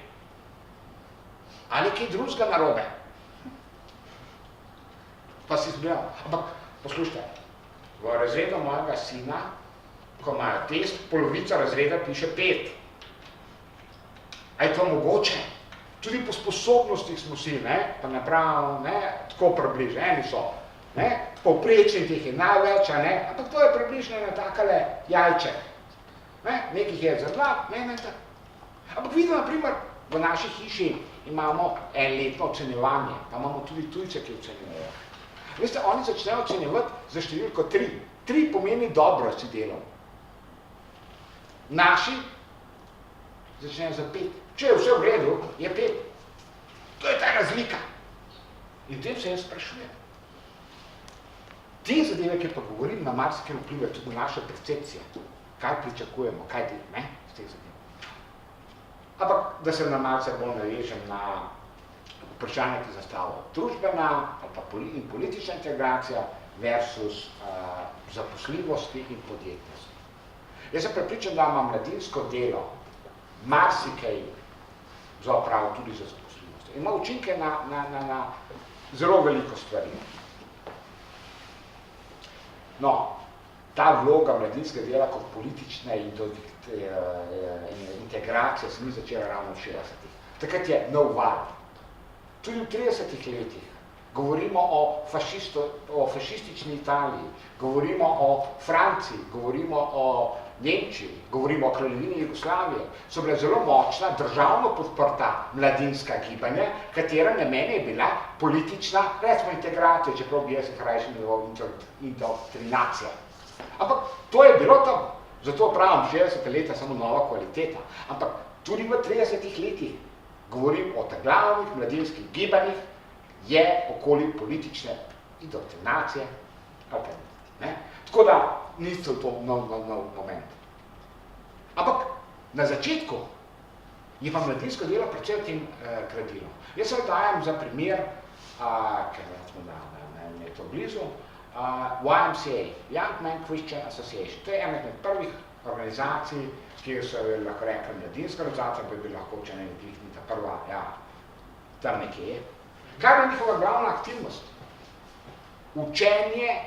Ali kaj drugega narobe? Pa si zbljal. Ampak poslušajte, v razredu mojega sina, ko imajo test, polovica razreda piše 5. A je to mogoče? Tudi po sposobnostih smo si, pa naprav, tako približno, eni so, povprečni teh je največ, ampak to je približno na takale jajček. Nekih je za dva, ampak vidimo, naprimer, v naši hiši imamo enletno ocenjevanje, pa imamo tudi tujce, ki ocenjujejo. Veste, oni začnejo ocenjevati za številko 3. 3 pomeni dobro si delal. Naši začnejo za 5. Če je vse v redu, je 5. To je ta razlika. In tem se jaz sprašujem. Te zadeve, ki pa govorim, na marsikaj vplivajo tudi na naše percepcije. Kaj pričakujemo, kaj delamo, z teh zadev. Ampak, da se na malce bolj navežem na vprašanje, ki zastavlja družbena ali pa politična integracija versus zaposljivosti in podjetnosti. Jaz sem prepričan, da ima mladinsko delo marsikaj za opravo tudi za zaposljivost. Ima učinke na zelo veliko stvari. No, ta vloga mladinskega dela kot politična integracija se ni začela ravno v 60-ih. Takrat je nov val. Tudi v 30-ih letih govorimo o fašistični Italiji, govorimo o Franciji, govorimo o Nemčiji, govorimo o kraljevini Jugoslavije, so bile zelo močna, državno podprta mladinska gibanja, katera namen je bila politična, recimo integracija, čeprav bi jaz krajši imel indoktrinacija. Ampak to je bilo tam, zato pravim 60 leta samo nova kvaliteta, ampak tudi v 30 letih govorim o glavnih mladinskih gibanjih, je okoli politične indoktrinacije, tako da niste v to nov moment. Ampak na začetku je pa mladinsko delo predvsem tem gradilo. Jaz se dajam za primer, ker je to blizu, YMCA, Young Men Christian Association. To je ena med prvih organizacij, kjer so lahko rekli mladinska organizacija, pa bi lahko, če ne vdihni, ta prva, tam nekje je. Kaj je njihova glavna aktivnost? Učenje,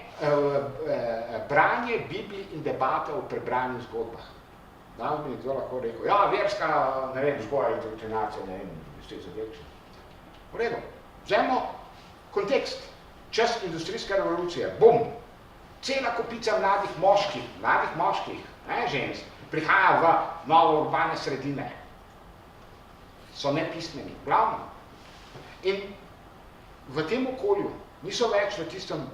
branje Biblij in debate o prebranih zgodbah. Danes bi nekdo lahko rekel, verska, ne vem, vzgoja indoktrinacija, ne vem, ste zadevčni. V redu, vzemo kontekst, čas industrijske revolucije, bum, cela kopica mladih moških, žensk, prihaja v novo urbane sredine. So nepismeni, glavno. In v tem okolju niso več v tistem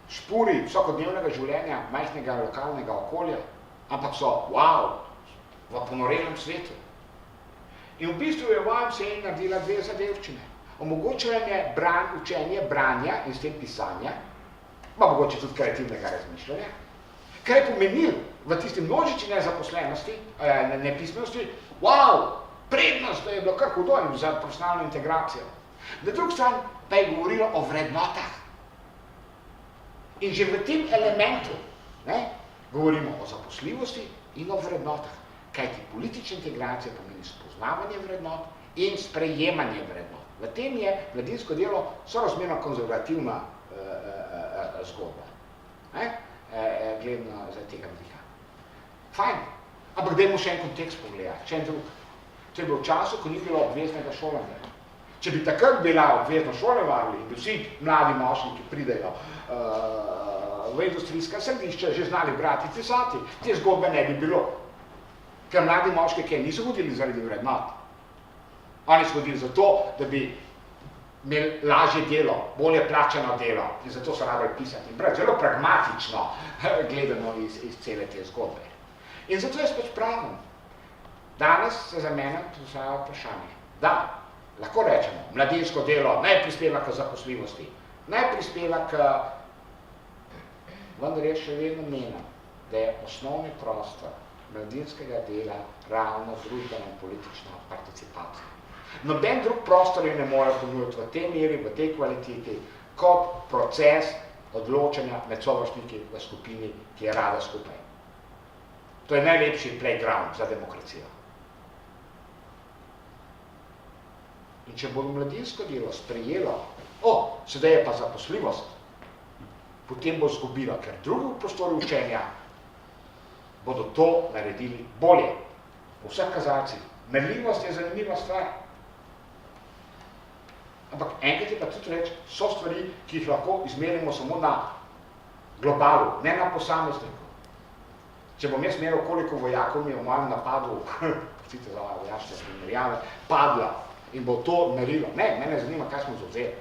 špuri vsakodnevnega življenja, majhnega lokalnega okolja, ampak so, v ponorelem svetu. In v bistvu je YMCA naredila dve zadevčine. Omogočila je učenje branja in s tem pisanja, pa mogoče tudi kreativnega razmišljanja, kar je pomenil v tisti množici nezaposlenosti, nepismenosti, prednost, da je bilo kar hudo za profesionalno integracijo. Na drugi strani pa je govorilo o vrednotah. In že v tem elementu govorimo o zaposljivosti in o vrednotah. Kajti politična integracija pomeni spoznavanje vrednot in sprejemanje vrednot. V tem je mladinsko delo sorazmerno konzervativna zgodba. Gledano za tega vidika. Fajn, ampak dajmo še en kontekst pogledati, še en drug. To je bilo v času, ko ni bilo obveznega šolanja. Če bi takrat bila obvezno šolevali in bi vsi mladi moški, ki pridejo v industrijska središča, že znali brati, pisati, te zgodbe ne bi bilo. Ker mladi moški, ki niso hodili zaradi vrednot. Oni so hodili zato, da bi imeli lažje delo, bolje plačano delo in zato so rabili pisati in brati. Zelo pragmatično gledano iz cele te zgodbe. In zato jaz pač pravim, danes se za mene postavlja vprašanje. Da, lahko rečemo, mladinsko delo naj prispeva k zaposljivosti, naj prispeva k, vendar jaz še vedno menim, da je osnovni prostor mladinskega dela ravno družbena in politična participacija. Noben drug prostor je ne more ponuditi v tej meri, v tej kvaliteti, kot proces odločanja med sovrstniki v skupini, ki je rada skupaj. To je najlepši playground za demokracijo. In če bo mladinsko delo sprejelo, sedaj je pa zaposljivost, potem bo zgubilo, ker drugi prostori učenja bodo to naredili bolje. Po vseh kazalcih. Merljivost je zanimiva stvar. Ampak enkrat je pa tudi reči, so stvari, ki jih lahko izmerimo samo na globalu, ne na posamezniku. Če bom jaz meril, koliko vojakov mi je v mojem napadu, pustite za vojačne primerjave, padla in bo to merilo. Ne, mene zanima, kaj smo zavzeli.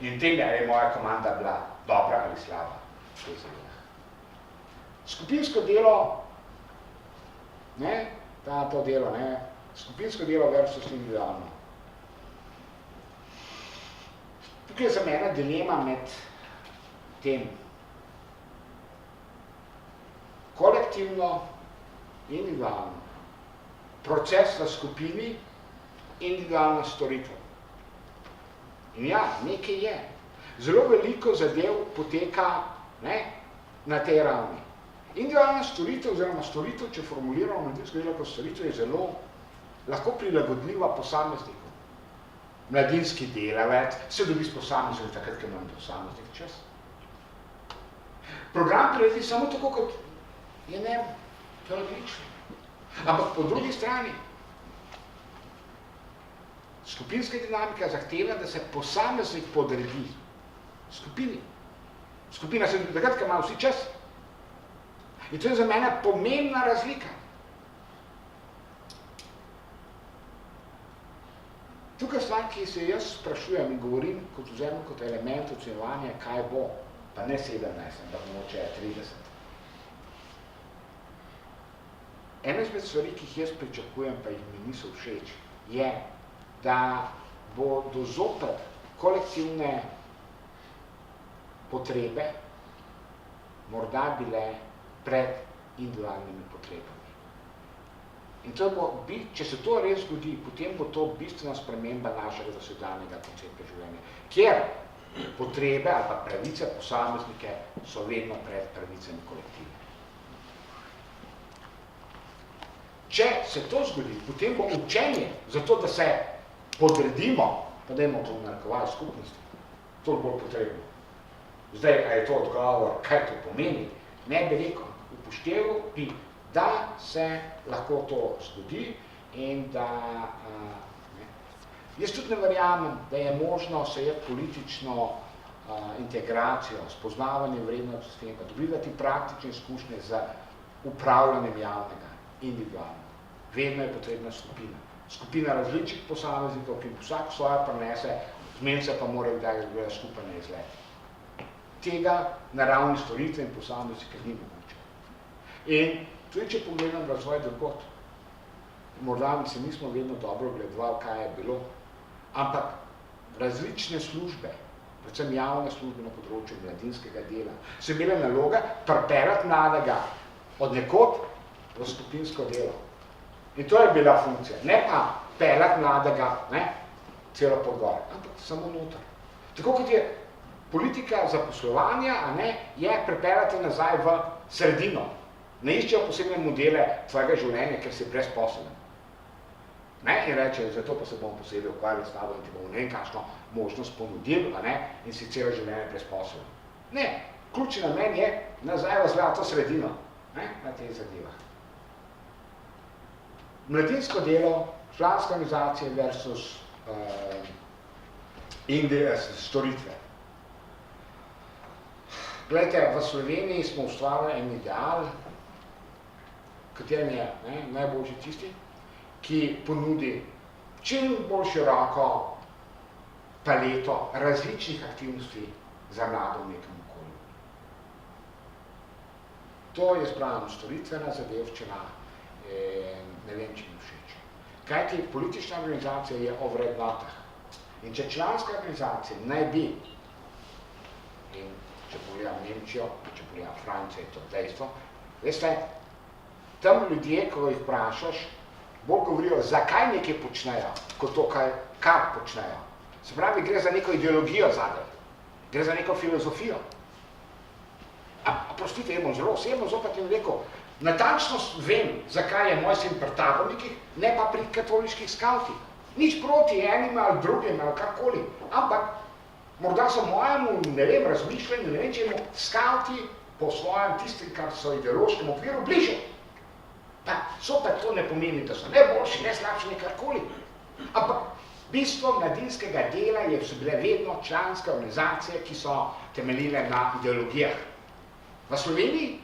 In tem je moja komanda bila dobra ali slaba. Skupinsko delo, to delo, skupinsko delo versus individualno. Tukaj je za mene dilema med tem kolektivno, individualno. Proces v skupini, individualna storitev. In ja, nekaj je. Zelo veliko zadev poteka na tej ravni. Individualna storitev, oziroma storitev, če formuliramo mladinsko delo kot storitev, je zelo lahko prilagodljiva posamezniku. Mladinski delavec se dobi s posameznikom, takrat, ker imam posameznik čas. Program priredi samo tako, kot je to je odlično. Ampak po drugi strani, skupinska dinamika zahteva, da se posameznik podredi skupini. Skupina se dobi takrat, ker ima vsi čas. In to je za mene pomembna razlika. Tukaj stvar, ki se jaz sprašujem in govorim, kot vzemem kot element ocenjevanja, kaj bo, pa ne 17, ampak mogoče 30. Ena izmed stvari, ki jih jaz pričakujem, pa jih mi niso všeč, je, da bodo zopet kolektivne potrebe morda bile pred individualnimi potrebami. In to bo, če se to res zgodi, potem bo to bistvena sprememba našega dosedanjega koncepta življenja, kjer potrebe ali pa pravice posameznike so vedno pred pravicami kolektive. Če se to zgodi, potem bo učenje za to, da se podredimo, pa dajmo to narekovali skupnosti, to bolj potrebno. Zdaj, a je to odgovor, kaj to pomeni? Ne bi rekel, upošteval bi, da se lahko to zgodi in da... Jaz tudi ne verjamem, da je možno sejeti politično integracijo, spoznavanje vrednosti sistema, dobivati praktične izkušnje z upravljanjem javnega, individualno. Vedno je potrebna skupina. Skupina različnih posameznikov, ki vsak svoje prinese, zmen se pa morajo kdaj skupaj na izlet. Tega na ravni storitve in posameznike ni mogoče. In tudi, če pogledam razvoj drugod, morda se nismo vedno dobro gledovali, kaj je bilo, ampak različne službe, predvsem javne službe na področju mladinskega dela, so imele naloga pripeljati mladega od nekod v skupinsko delo. In to je bila funkcija. Ne pa pelat mladega, ne, celo pod gor, ampak samo noter. Tako kot je politika zaposlovanja, a ne, je pripeljati nazaj v sredino. Ne iščejo posebne modele tvojega življenja, ker si brezposeln. Ne, in reče, zato pa se bomo posebej ukvarjali s tabo in ti bomo ne vem kakšno možnost ponudili, a ne, in si celo življenje brezposeln. Ne, ključni namen je nazaj v zlato sredino, ne, na teh zadevah. Mladinsko delo, članske organizacije versus storitve. Glejte, v Sloveniji smo ustvarili en ideal, katerem je najboljši tisti, ki ponudi čim bolj široko paleto različnih aktivnosti za mlado v nekem okolju. To je spravno storitvena zadevščina, ne vem, če mi všeč. Kajti politična organizacija je o vrednotah. In če članska organizacija naj bi, in če pogledam Nemčijo, če pogledam Francijo, je to dejstvo, veste, tam ljudje, ko jih vprašaš, bolj govorijo, zakaj nekaj počnejo, kot to, kar počnejo. Se pravi, gre za neko ideologijo zadaj, gre za neko filozofijo. Prostite, jaz bom zelo osebno zopet jim rekel, natančno vem, zakaj je moj sin pri tabornikih, ne pa pri katoliških skavtih. Nič proti enim ali drugim ali karkoli, ampak morda so mojemu, ne vem, razmišljenju, ne vem, čemu, skavti po svojem tistim, kar so ideološkem okviru bliže. Pa sopet to ne pomeni, da so ne boljši, ne slabši, ne karkoli. Ampak bistvo mladinskega dela so bile vedno članske organizacije, ki so temeljile na ideologijah. V Sloveniji,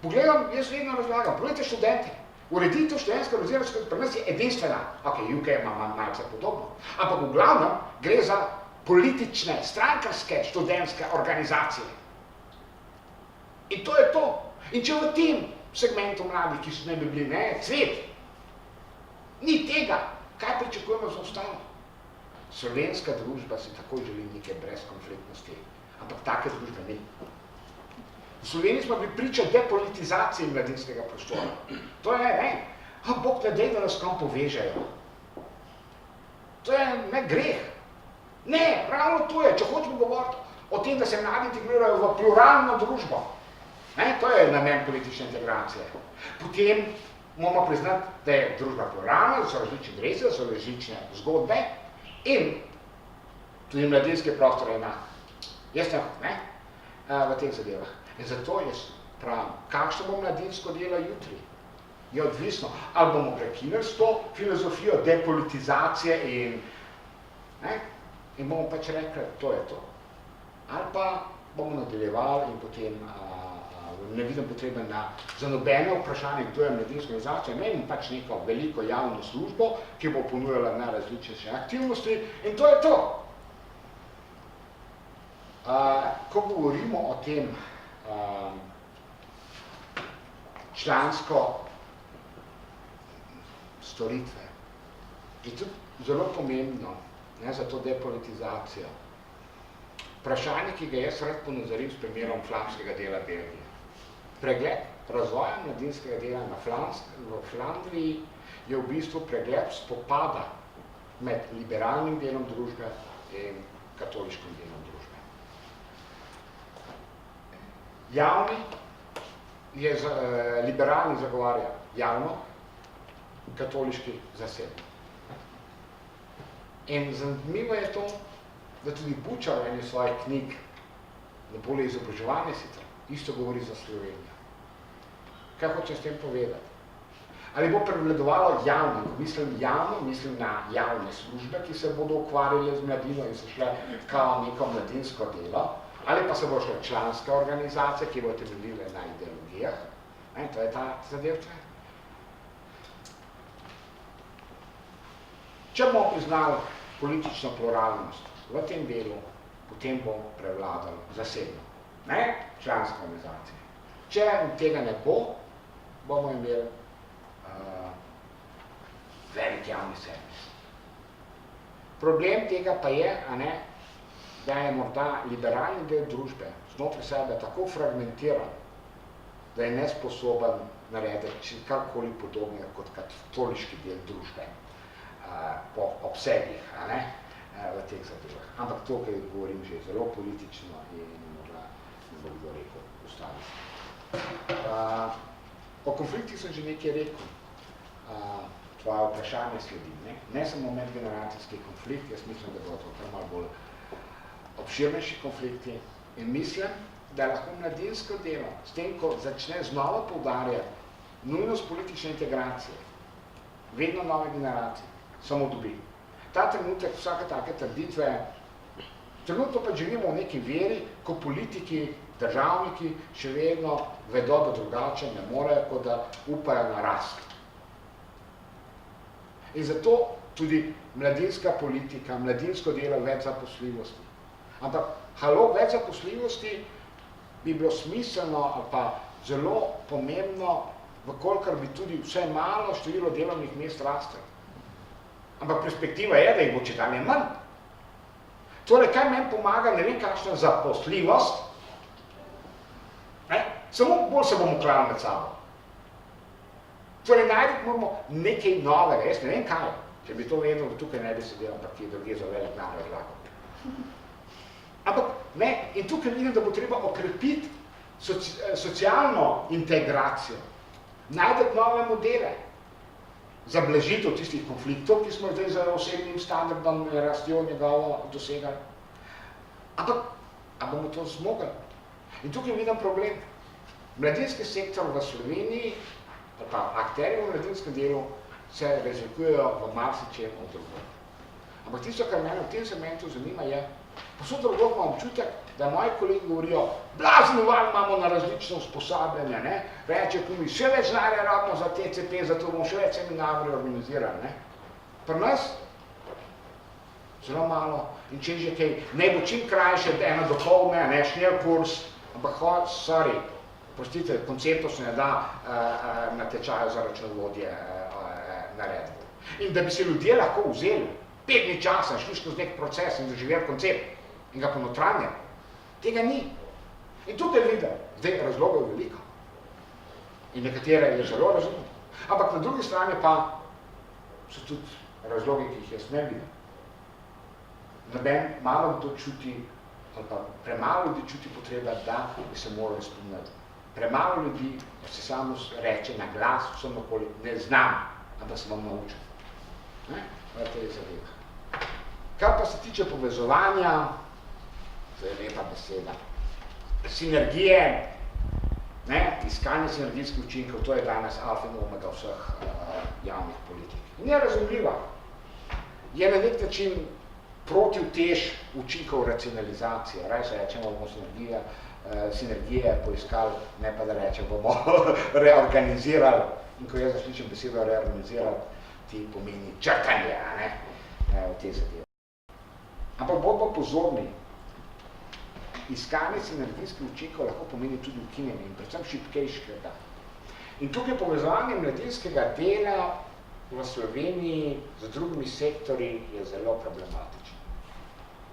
pogledam, jaz vedno razlagam, pogledajte študente. Ureditev študentske organizacije pri nas je edinstvena. Ok, UK ima malce podobno. Ampak v glavnem gre za politične, strankarske študentske organizacije. In to je to. In če v tem segmentu mladih, ki so ne bi bili, ne, cvet, ni tega, kaj pričakujemo za ostalo. Slovenska družba si takoj želi neke brezkonfliktnosti, ampak take družbe ni. V Sloveniji smo bili priča depolitizaciji mladinskega prostora. To je, ne, Bog ne dej, da nas kam povežejo. To je ne greh. Ne, ravno to je, če hočemo govoriti o tem, da se mladi integrirajo v pluralno družbo. Ne, to je namen politične integracije. Potem moramo priznati, da je družba pluralna, da so različni dresi, da so različne zgodbe in tudi mladinski prostor je enak. Jaz ne, v teh zadevah. In zato jaz pravim, kakšno bo mladinsko delo jutri? Je odvisno, ali bomo prekinili s to filozofijo depolitizacije in bomo pač rekli, to je to. Ali pa bomo nadaljevali in potem ne vidim potreben za nobene vprašanje, kdo je mladinska organizacija, imamo pač neko veliko javno službo, ki bo ponujala najrazličnejše aktivnosti in to je to. Ko govorimo o tem člansko storitve, je tudi zelo pomembno, ne, za to depolitizacijo. Vprašanje, ki ga jaz rad ponazorim s primerom flamskega dela Belgije. Pregled razvoja mladinskega dela v Flandriji je v bistvu pregled spopada med liberalnim delom družbe in katoliškim delom družbe. Javni je liberalni zagovarja javno, katoliški zasebno. In zanimivo je to, da tudi Bučar v eni svojih knjig, na bolje izobraževanje sicer, isto govori za Slovenijo. Kaj hoče s tem povedati? Ali bo prevladovalo javno, mislim javno, mislim na javne službe, ki se bodo ukvarjali z mladino in so šle kao neko mladinsko delo, ali pa se bo šle članske organizacije, ki bo temeljile na ideologijah. To je ta zadevča. Če bomo priznali politično pluralnost v tem delu, potem bo prevladalo zasebno, ne članske organizacije. Če tega ne bo, bomo imeli velik javni servis. Problem tega pa je, da je morda liberalni del družbe znotraj sebe tako fragmentiran, da je nesposoben narediti karkoli podobnega kot katoliški del družbe. po obsegih, v teh zadevah. Ampak to, kar govorim, že je zelo politično in morda ne bo kdo rekel ustaviti. O konfliktih sem že nekaj rekel. Tvoje vprašanje sledi. Ne samo medgeneracijski konflikt, jaz mislim, da bo to kar malo bolj obširnejši konflikti in mislim, da lahko mladinsko delo, s tem, ko začne znova poudarjati nujnost politične integracije, vedno nove generacije, samo dobi. Ta trenutek vsake take trditve, trenutno pa živimo v neki veri, ko politiki, državniki še vedno vedo, da drugače ne morejo, kot da upajo na rast. In zato tudi mladinska politika, mladinsko delo več zaposljivosti. Ampak, več zaposljivosti bi bilo smiselno ali pa zelo pomembno, vkolikor bi tudi vsaj malo število delovnih mest rastel. Ampak perspektiva je, da jih bo čedalje manj. Torej, kaj meni pomaga, ne vem kakšna zaposljivost, samo bolj se bomo klali med sabo. Torej, najdeti moramo nekaj novega, jaz ne vem kaj. Če bi to vedel, da tukaj ne bi sedel, ampak ki je druge za velik nam razlagal. Ampak, ne, in tukaj vidim, da bo treba okrepiti socialno integracijo, najdeti nove modele za blažitev tistih konfliktov, ki smo zdaj za osebnim standardom rastjo njegovo dosegali. Ampak, a bomo to zmogli? In tukaj vidim problem. Mladinski sektor v Sloveniji, ali pa akterji v mladinskem delu, se razlikujejo v marsičem od drugog. Ampak tisto, kar mene v tem segmentu zanima, je, posod drugog imam občutek, da moji kolegi govorijo, blazen val imamo na različno usposabljanje, ne? Reče, mi še več znanja rabimo za TCP, zato bomo še več seminarjev organizirali. Ne? Pri nas zelo malo, in če že kaj, ne bo čim krajše, eno dopoldne, ne, šnel kurs, ampak sorry, prostite, konceptov se ne da na tečaju za računovodje narediti. In da bi se ljudje lahko vzeli 5 dni časa, šli skozi nek proces in doživeli koncept in ga ponotranjali. Tega ni. In tukaj vidim, zdaj razlogov je veliko. In nekatere je zelo razumno. Ampak na drugi strani pa so tudi razlogi, ki jih jaz ne vidim. Noben malo kdo čuti, ali pa premalo ljudi čuti potreba, da bi se morali spomniti. Premalo ljudi se samo reče na glas, vsem okoli, ne znam, ampak se bom naučil. V tej zadevi. Kar pa se tiče povezovanja, to je lepa beseda, sinergije, iskanje sinergijskih učinkov, to je danes alfa in omega vseh javnih politik. Nerazumljiva. Je na nek način protivtež učinkov racionalizacije. Raj se rečemo, bomo sinergije poiskali, ne pa da rečem, bomo reorganizirali. In ko jaz zasličim besedo reorganizirati, ti pomeni črtanje, v te zadeve. Ampak bomo pozorni, iskanje sinergijskih učinkov lahko pomeni tudi ukinjanje in predvsem šibkejškega. In tukaj povezovanje mladinskega dela v Sloveniji z drugimi sektorji je zelo problematično.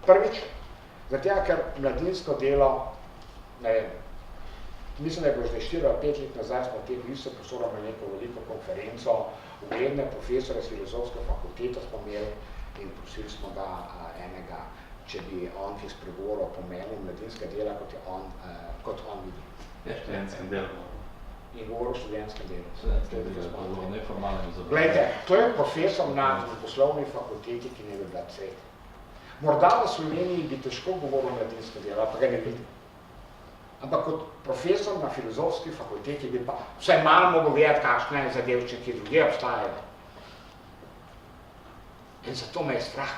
Prvič, zato ker mladinsko delo, mislim, da je bilo zdaj 4 ali 5 let nazaj, smo v teh visokih prostorih imeli neko veliko konferenco, ugledne profesore s filozofske fakultete smo imeli in prosili smo ga enega, če bi on, ki spregovoril o pomenu mladinskega dela, kot on vidi. Študentskem delu. In govoril o študentskem delu. Študentskem neformalnem izobraževanju. Glejte, to je profesor na poslovni fakulteti, ki ne bi bila cvet. Morda v Sloveniji bi težko govoril o mladinskem delu, pa ga ne vidim. Ampak kot profesor na filozofski fakulteti bi pa vsaj malo mogel vedeti, kakšne zadevče, ki druge obstajajo. In zato me je strah.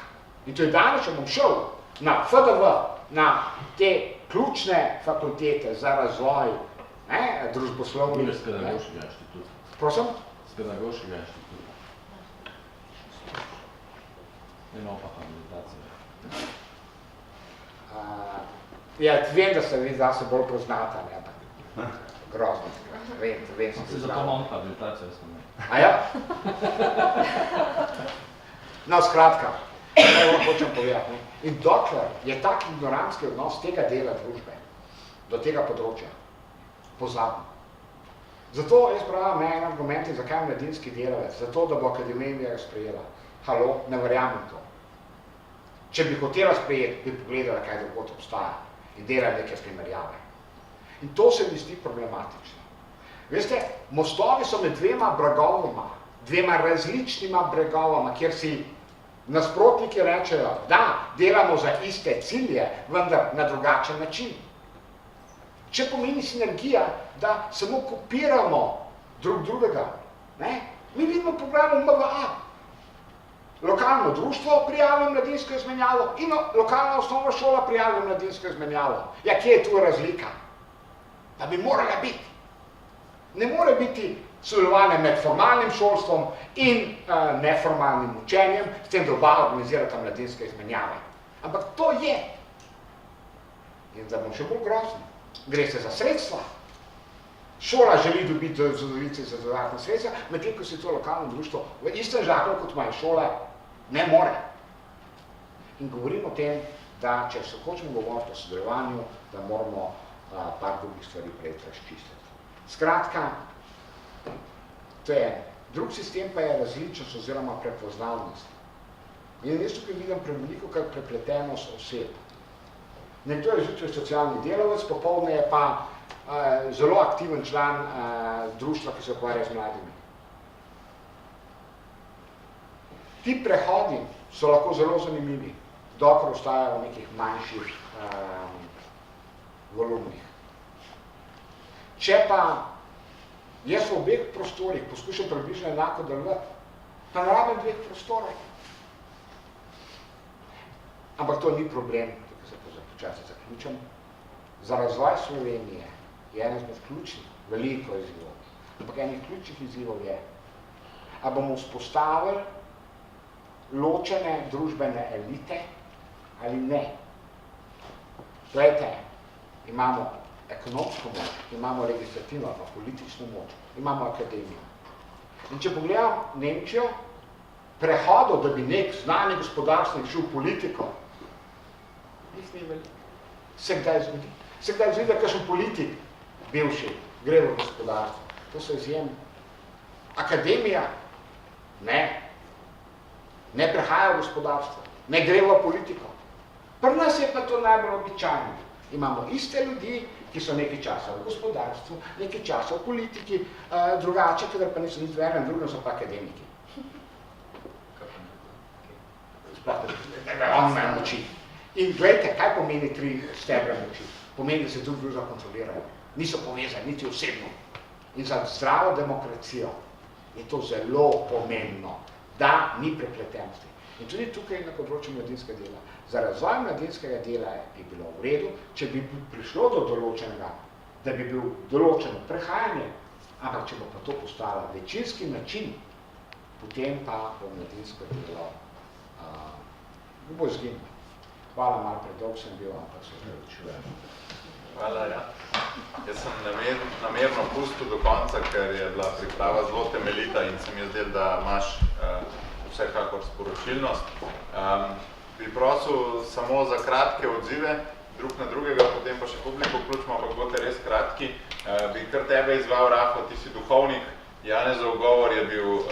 In to je danes, če bom šel na FDV, na te ključne fakultete za razvoj družboslovnih. Z pedagoškega inštituta. Prosim? Z pedagoškega inštituta. Eno pa habilitacija. Ja, vem, da se vi zase bolj poznata, ampak grozno. Vem, Se zato imam habilitacijo, jaz sem ne. A ja? No, skratka, kaj vam hočem povedati. In dokler je tak ignorantski odnos tega dela družbe do tega področja pozaben. Zato jaz pravim en argument, zakaj mladinski delavec, zato, da bo akademija sprejela. Halo, ne verjamem to. Če bi hotela sprejeti, bi pogledala, kaj drugod obstaja in delala neke primerjave. In to se mi zdi problematično. Veste, mostovi so med dvema bregovoma, dvema različnima bregovama, kjer si nasprotniki rečejo, da delamo za iste cilje, vendar na drugačen način. Če pomeni sinergija, da samo kopiramo drug drugega, ne? Mi vidimo v programu MVA. Lokalno društvo prijavi mladinsko izmenjavo in lokalna osnovna šola prijavi mladinsko izmenjavo. Ja, kje je tu razlika? Pa bi morala biti. Ne more biti sodelovanje med formalnim šolstvom in neformalnim učenjem, s tem, da oba organizirata mladinske izmenjave. Ampak to je. In da bom še bolj grozni. Gre se za sredstva. Šola želi dobiti zadovoljice za dodatne sredstva, medtem ko si to lokalno društvo v istem žaklju, kot imajo šole, ne more. In govorim o tem, da če se hočemo govoriti o sodelovanju, da moramo par drugih stvari prej razčistiti. Skratka, to je drug sistem, pa je različnost oziroma prepoznavnost. In jaz tukaj vidim preveliko kar prepletenost oseb. Nekdo je zjutraj socialni delavec, popoldne je pa zelo aktiven član društva, ki se ukvarja z mladimi. Ti prehodi so lahko zelo zanimivi, dokler ostajajo v nekih manjših volumnih. Če pa jaz v obeh prostorih poskušam približno enako delovati, pa ne rabim dveh prostorov. Ampak to ni problem, tukaj se počasi zaključam. Za razvoj Slovenije je eno izmed ključnih, veliko izzivov. Ampak enih ključnih izzivov je, a bomo vzpostavili ločene družbene elite ali ne. Glejte, imamo ekonomsko moč, imamo legislativno, politično moč, imamo akademijo. In če pogledam Nemčijo, prehodov, da bi nek znani gospodarstvenik šel v politiko, jih ni veliko. Se kdaj zgodi? Se kdaj zgodi, da kakšen politik, bivši, gre v gospodarstvo. To so izjemno. Akademija, ne. Ne prehaja v gospodarstvo, ne gre v politiko. Pri nas je pa to najbolj običajno. Imamo iste ljudi, ki so nekaj časa v gospodarstvu, nekaj časa v politiki, drugače, kadar pa niso nič v enem, drugem so pa akademiki. On ima moči. In gledajte, kaj pomeni 3 stebre moči? Pomeni, da se drug druga kontrolirajo. Niso povezani, niti osebno. In za zdravo demokracijo je to zelo pomembno, da ni prepletenosti. In tudi tukaj na področju mladinskega dela. Za razvoj mladinskega dela bi bilo v redu, če bi prišlo do določenega, da bi bil določeno prehajanje, ampak če bo pa to postalo večinski način, potem pa bo mladinsko delo bo izginilo. Hvala, malo predolg sem bil, ampak se odločujem. Hvala, ja. Jaz sem namerno pustil do konca, ker je bila priprava zelo temeljita in se mi je zdel, da imaš vsekakor sporočilnost. Bi prosil samo za kratke odzive, drug na drugega, potem pa še publiko vključimo, ampak bote res kratki. Bi kar tebe izval, Rafa, ti si duhovnik, Janezov govor je bil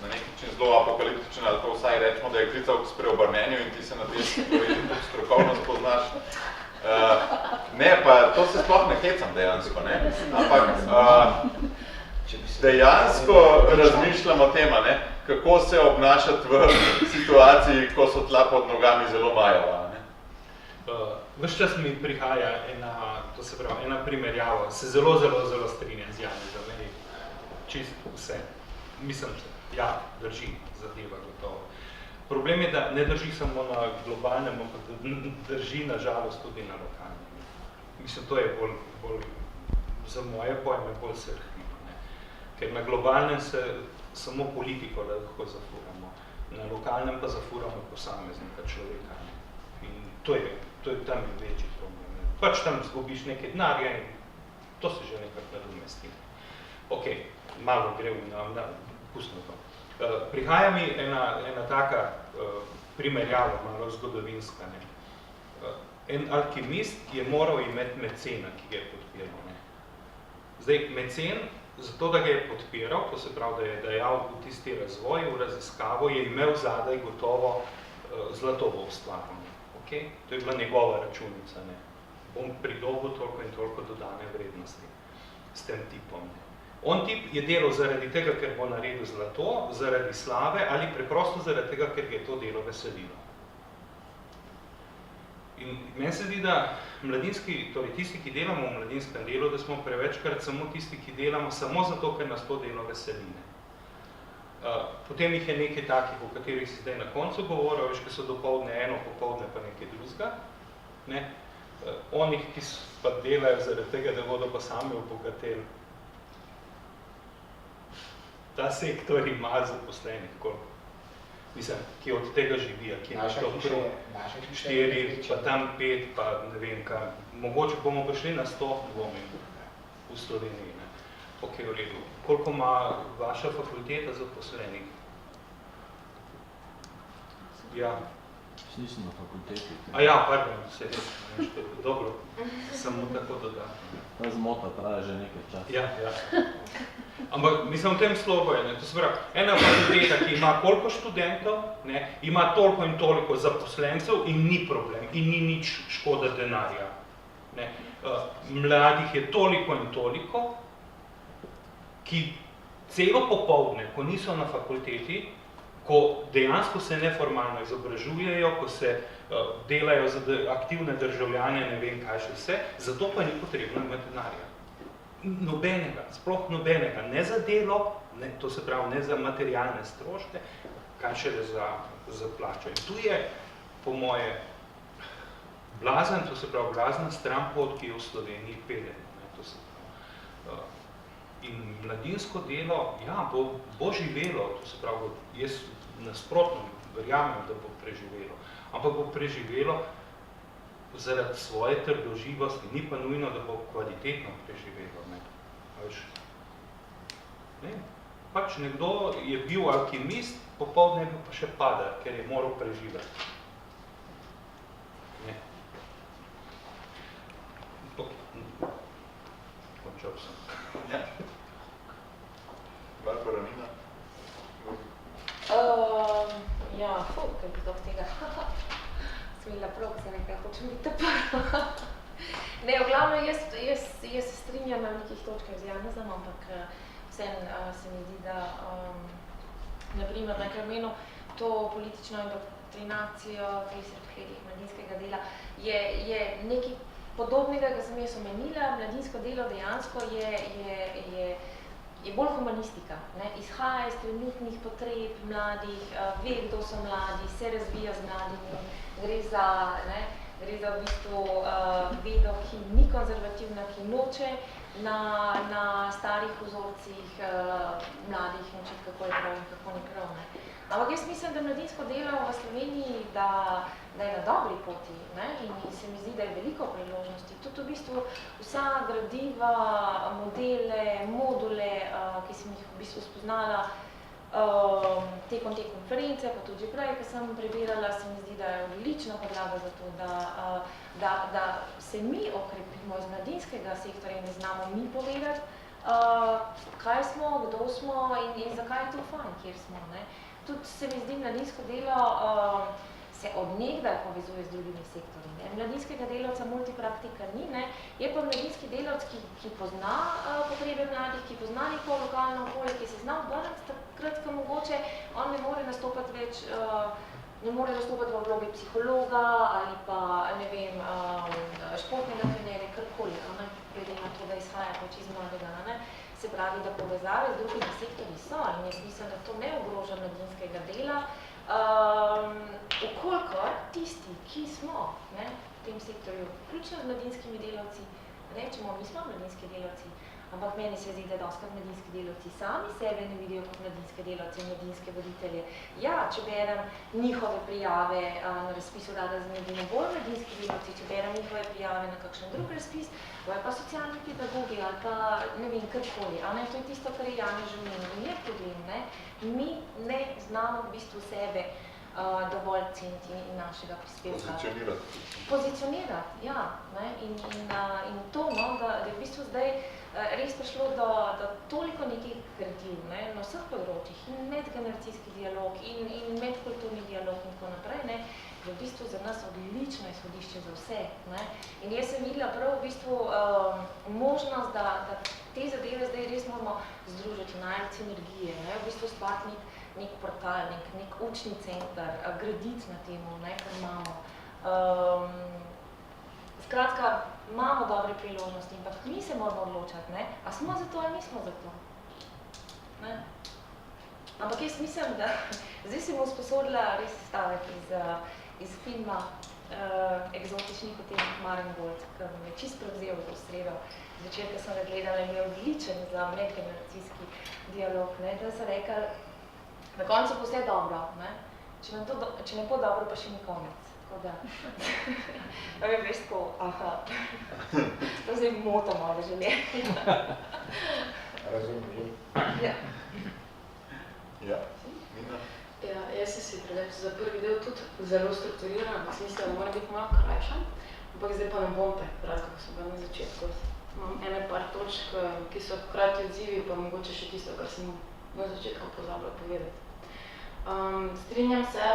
na nek način zelo apokaliptičen, ali to vsaj rečemo, da je klical k spreobrnenju in ti se na te strokovno spoznaš. Ne, pa to se sploh ne hecam dejansko, ne? Ampak dejansko razmišljamo o tem, ne? Kako se obnašati v situaciji, ko so tla pod nogami zelo majava. Ves čas mi prihaja ena primerjava, se zelo strinjam z Janezom, čist vse. Mislim, ja, drži zadeva gotovo. Problem je, da ne drži samo na globalnem, ampak da drži na žalost tudi na lokalnem. Mislim, to je bolj za moje pojme bolj srhljivo. Ker na globalnem se samo politiko lahko zafuramo, na lokalnem pa zafuramo posameznika človeka. In to je tam večji problem. Pač tam zgubiš nekaj denarja in to se že nekako nadomesti. Ok, malo gre pustimo to. Prihaja mi ena taka primerjava, malo zgodovinska. En alkimist je moral imeti mecena, ki ga je podpiral. Zdaj, mecen zato, da ga je podpiral, to se pravi, da je dajal v tisti razvoj, v raziskavo, je imel zadaj gotovo Zlatovo ustvarjanje. Okay? To je bila njegova računica. Ne? Bom pridobil toliko in toliko dodane vrednosti s tem tipom. Ne? On tip je delal zaradi tega, ker bo naredil zlato, zaradi slave ali preprosto zaradi tega, ker ga je to delo veselilo. In meni se zdi, da mladinski, torej tisti, ki delamo v mladinskem delu, da smo prevečkrat samo tisti, ki delamo samo zato, ker nas to delo veseline. Potem jih je nekaj takih, o katerih si zdaj na koncu govoril, veš, ki so dopoldne eno, popoldne pa nekaj drugega. Ne? Onih, ki pa delajo zaradi tega, da bodo pa sami obogateli. Ta sektor ima zaposlenih, koliko? Mislim, ki od tega živijo, ki je nekaj okrog 4, pa tam 5, pa ne vem kaj. Mogoče bomo pa šli na 100 dvomim v Sloveniji. Ne? Ok, v redu. Koliko ima vaša fakulteta zaposlenih? Ja. Nisem na fakulteti. A ja, pardon, se je dobro, samo tako dodati. Ta zmota traja že nekaj časa. Ja, ja. Ampak mislim, v tem slogu je, ne, to se pravi, ena fakulteta, ki ima koliko študentov, ne, ima toliko in toliko zaposlencev in ni problem, in ni nič škoda denarja. Ne. Mladih je toliko in toliko, ki celo popoldne, ko niso na fakulteti, ko dejansko se neformalno izobražujejo, ko se delajo za aktivne državljane, ne vem kaj še vse, zato pa ni potrebno imeti denarja. Nobenega, sploh nobenega, ne za delo, ne, to se pravi ne za materialne stroške, kaj šele za plačo. In tu je, po moje, blazen, to se pravi blazna stranpot, ki jo v Sloveniji pelje. To se pravi. In mladinsko delo, ja, bo živelo, to se pravi, jaz nasprotno verjamem, da bo preživelo, ampak bo preživelo zaradi svoje trdoživosti, ni pa nujno, da bo kvalitetno preživelo. Ne. Ne. Pač nekdo je bil alkimist, popoldne je bil pa še padar, ker je moral preživeti. Ne. Končal sem. Barbara, Nina? Ja, kaj bi do tega? Smela prav, se nekaj hočem biti prva. Ne, v glavnem, jaz se strinjam na nekih točkah z Janezom, ampak vseeno se mi zdi, da naprimer na Krmenu to politično indoktrinacijo v 30 letih mladinskega dela je nekaj podobnega, kar sem jaz omenila. Mladinsko delo dejansko je bolj humanistika. Ne? Izhaja iz trenutnih potreb mladih, ve, kdo so mladi, se razvija z mladimi. Gre za v bistvu vedo, ki ni konzervativna, ki noče na starih vzorcih mladih naučiti, kako je prav in kako ni prav. Ne? Ampak jaz mislim, da mladinsko delo v Sloveniji, da je na dobri poti, ne? In se mi zdi, da je veliko priložnosti. Tudi v bistvu vsa gradiva, modele, module, ki sem jih v bistvu spoznala tekom te konference, pa tudi že prej, ko sem prebirala, se mi zdi, da je odlična podlaga za to, da se mi okrepimo iz mladinskega sektorja in ne znamo mi povedati, kaj smo, kdo smo in zakaj je to fajn, kjer smo. Ne? Tudi se mi zdi, mladinsko delo se od nekdaj povezuje z drugimi sektorji. Ne? Mladinskega delavca multipraktika ni, ne? Je pa mladinski delavc, ki pozna potrebe mladih, ki pozna neko lokalno okolje, ki se zna obrniti takrat, ko mogoče on ne more nastopati več, ne more nastopati v vlogi psihologa ali pa, ne vem, športnega trenerja, karkoli, glede na to, da izhaja pač iz mladega. Ne? Se pravi, da povezave z drugimi sektorji so in jaz mislim, da to ne ogroža mladinskega dela, ukolikor tisti, ki smo v tem sektorju, vključno z mladinskimi delavci, rečemo, mi smo mladinski delavci, ampak meni se zdi, da dostakrat mladinski delavci sami sebe ne vidijo kot mladinske delavce, mladinske voditelje. Ja, če berem njihove prijave na razpisu Urada za mladino, bolj mladinski delavci, če berem njihove prijave na kakšen drug razpis, ali pa socialni pedagogi, ali pa ne vem, karkoli. To je tisto, kar je Janez že omenil. In je problem, ne? Mi ne znamo v bistvu sebe dovolj ceniti in našega prispevka. Pozicionirati. Pozicionirati, ja. Ne? In to, no, da je v bistvu zdaj res prišlo do toliko nekih gradiv, ne, na vseh področjih, in medgeneracijski dialog, in medkulturni dialog in tako naprej, ne, je v bistvu za nas odlično izhodišče za vse. Ne. In jaz sem videla prav v bistvu možnost, da te zadeve zdaj res moramo združiti, najti sinergije, ne, v bistvu stvariti nek portal, nek učni center, graditi na temu, ne, kar imamo. Skratka, imamo dobre priložnosti, ampak mi se moramo odločati, ne, a smo za to ali nismo za to. Ne. Ampak jaz mislim, da zdaj si bom sposodila res stavek iz filma Eksotični hotel Mariengold, ki me je čisto prevzel v to sredo. Zvečer, ko sem ga gledala, in je odličen za medgeneracijski dialog, ne, da sem rekla, na koncu bo vse dobro, ne. Če ne bo dobro, pa še ni konec. Tako da, da mi veš tako, aha, to zdaj moto moje življenje. Razumem. Ja. Ja, Mina? Ja, jaz sem si za prvi del tudi zelo strukturirana, ampak sem mislila, da mora biti malo krajša, ampak zdaj pa ne bom tako kratka, kot sem bila na začetku. Imam ene par točk, ki so hkrati odzivi, pa mogoče še tisto, kar sem na začetku pozabila povedati. Strinjam se,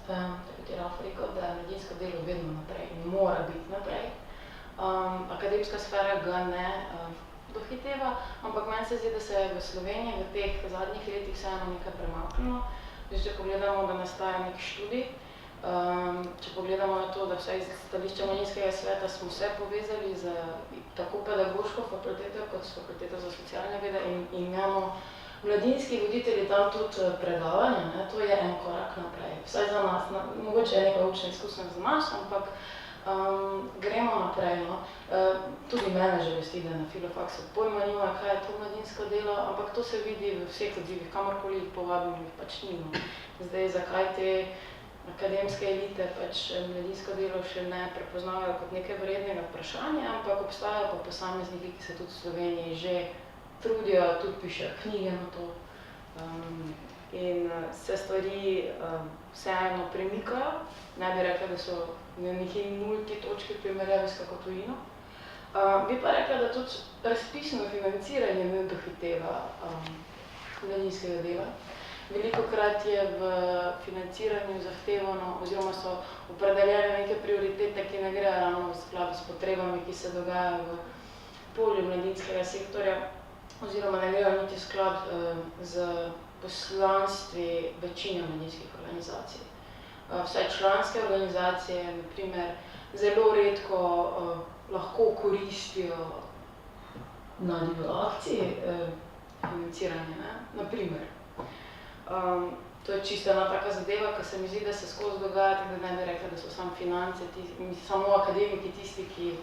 tako kot je Ralf rekel, da je mladinsko delo vedno naprej in mora biti naprej. Akademska sfera ga ne dohiteva, ampak meni se zdi, da se je v Sloveniji v teh zadnjih letih vseeno nekaj premaknilo. Če pogledamo, da nastaja nek študij, če pogledamo na to, da vsaj iz stališča Mladinskega sveta smo se povezali z tako pedagoško fakulteto kot s fakulteto za socialne vede in imamo mladinski voditelji tam tudi predavanja, ne, to je en korak naprej. Vsaj za nas, mogoče je nekaj učna izkušnja za nas, ampak gremo naprej. No. Tudi mene žalosti, da na filofaksu pojma nima, kaj je to mladinsko delo, ampak to se vidi v vseh odzivih, kamorkoli jih povabimo, jih pač nimo. Zdaj, zakaj te akademske elite pač mladinsko delo še ne prepoznavajo kot nekaj vrednega vprašanja, ampak obstajajo pa posamezniki, ki se tudi v Sloveniji že trudijo, tudi pišejo knjige na to in se stvari vseeno premikajo. Ne bi rekla, da so na neki nulti točki primerjavi s kako tujino. Bi pa rekla, da tudi razpisno financiranje ne dohiteva mladinskega dela. Velikokrat je v financiranju zahtevano oziroma so opredeljene neke prioritete, ki ne grejo ravno v skladu s potrebami, ki se dogajajo v polju mladinskega sektorja, oziroma ne grejo niti v sklad z poslanstvi večine mladinskih organizacij. Vsaj članske organizacije, na primer, zelo redko lahko koristijo na akciji financiranje, ne? Na primer. To je čisto ena taka zadeva, ki se mi zdi, da se skozi dogaja, da ne bi rekla, da so samo finance, samo akademiki tisti, ki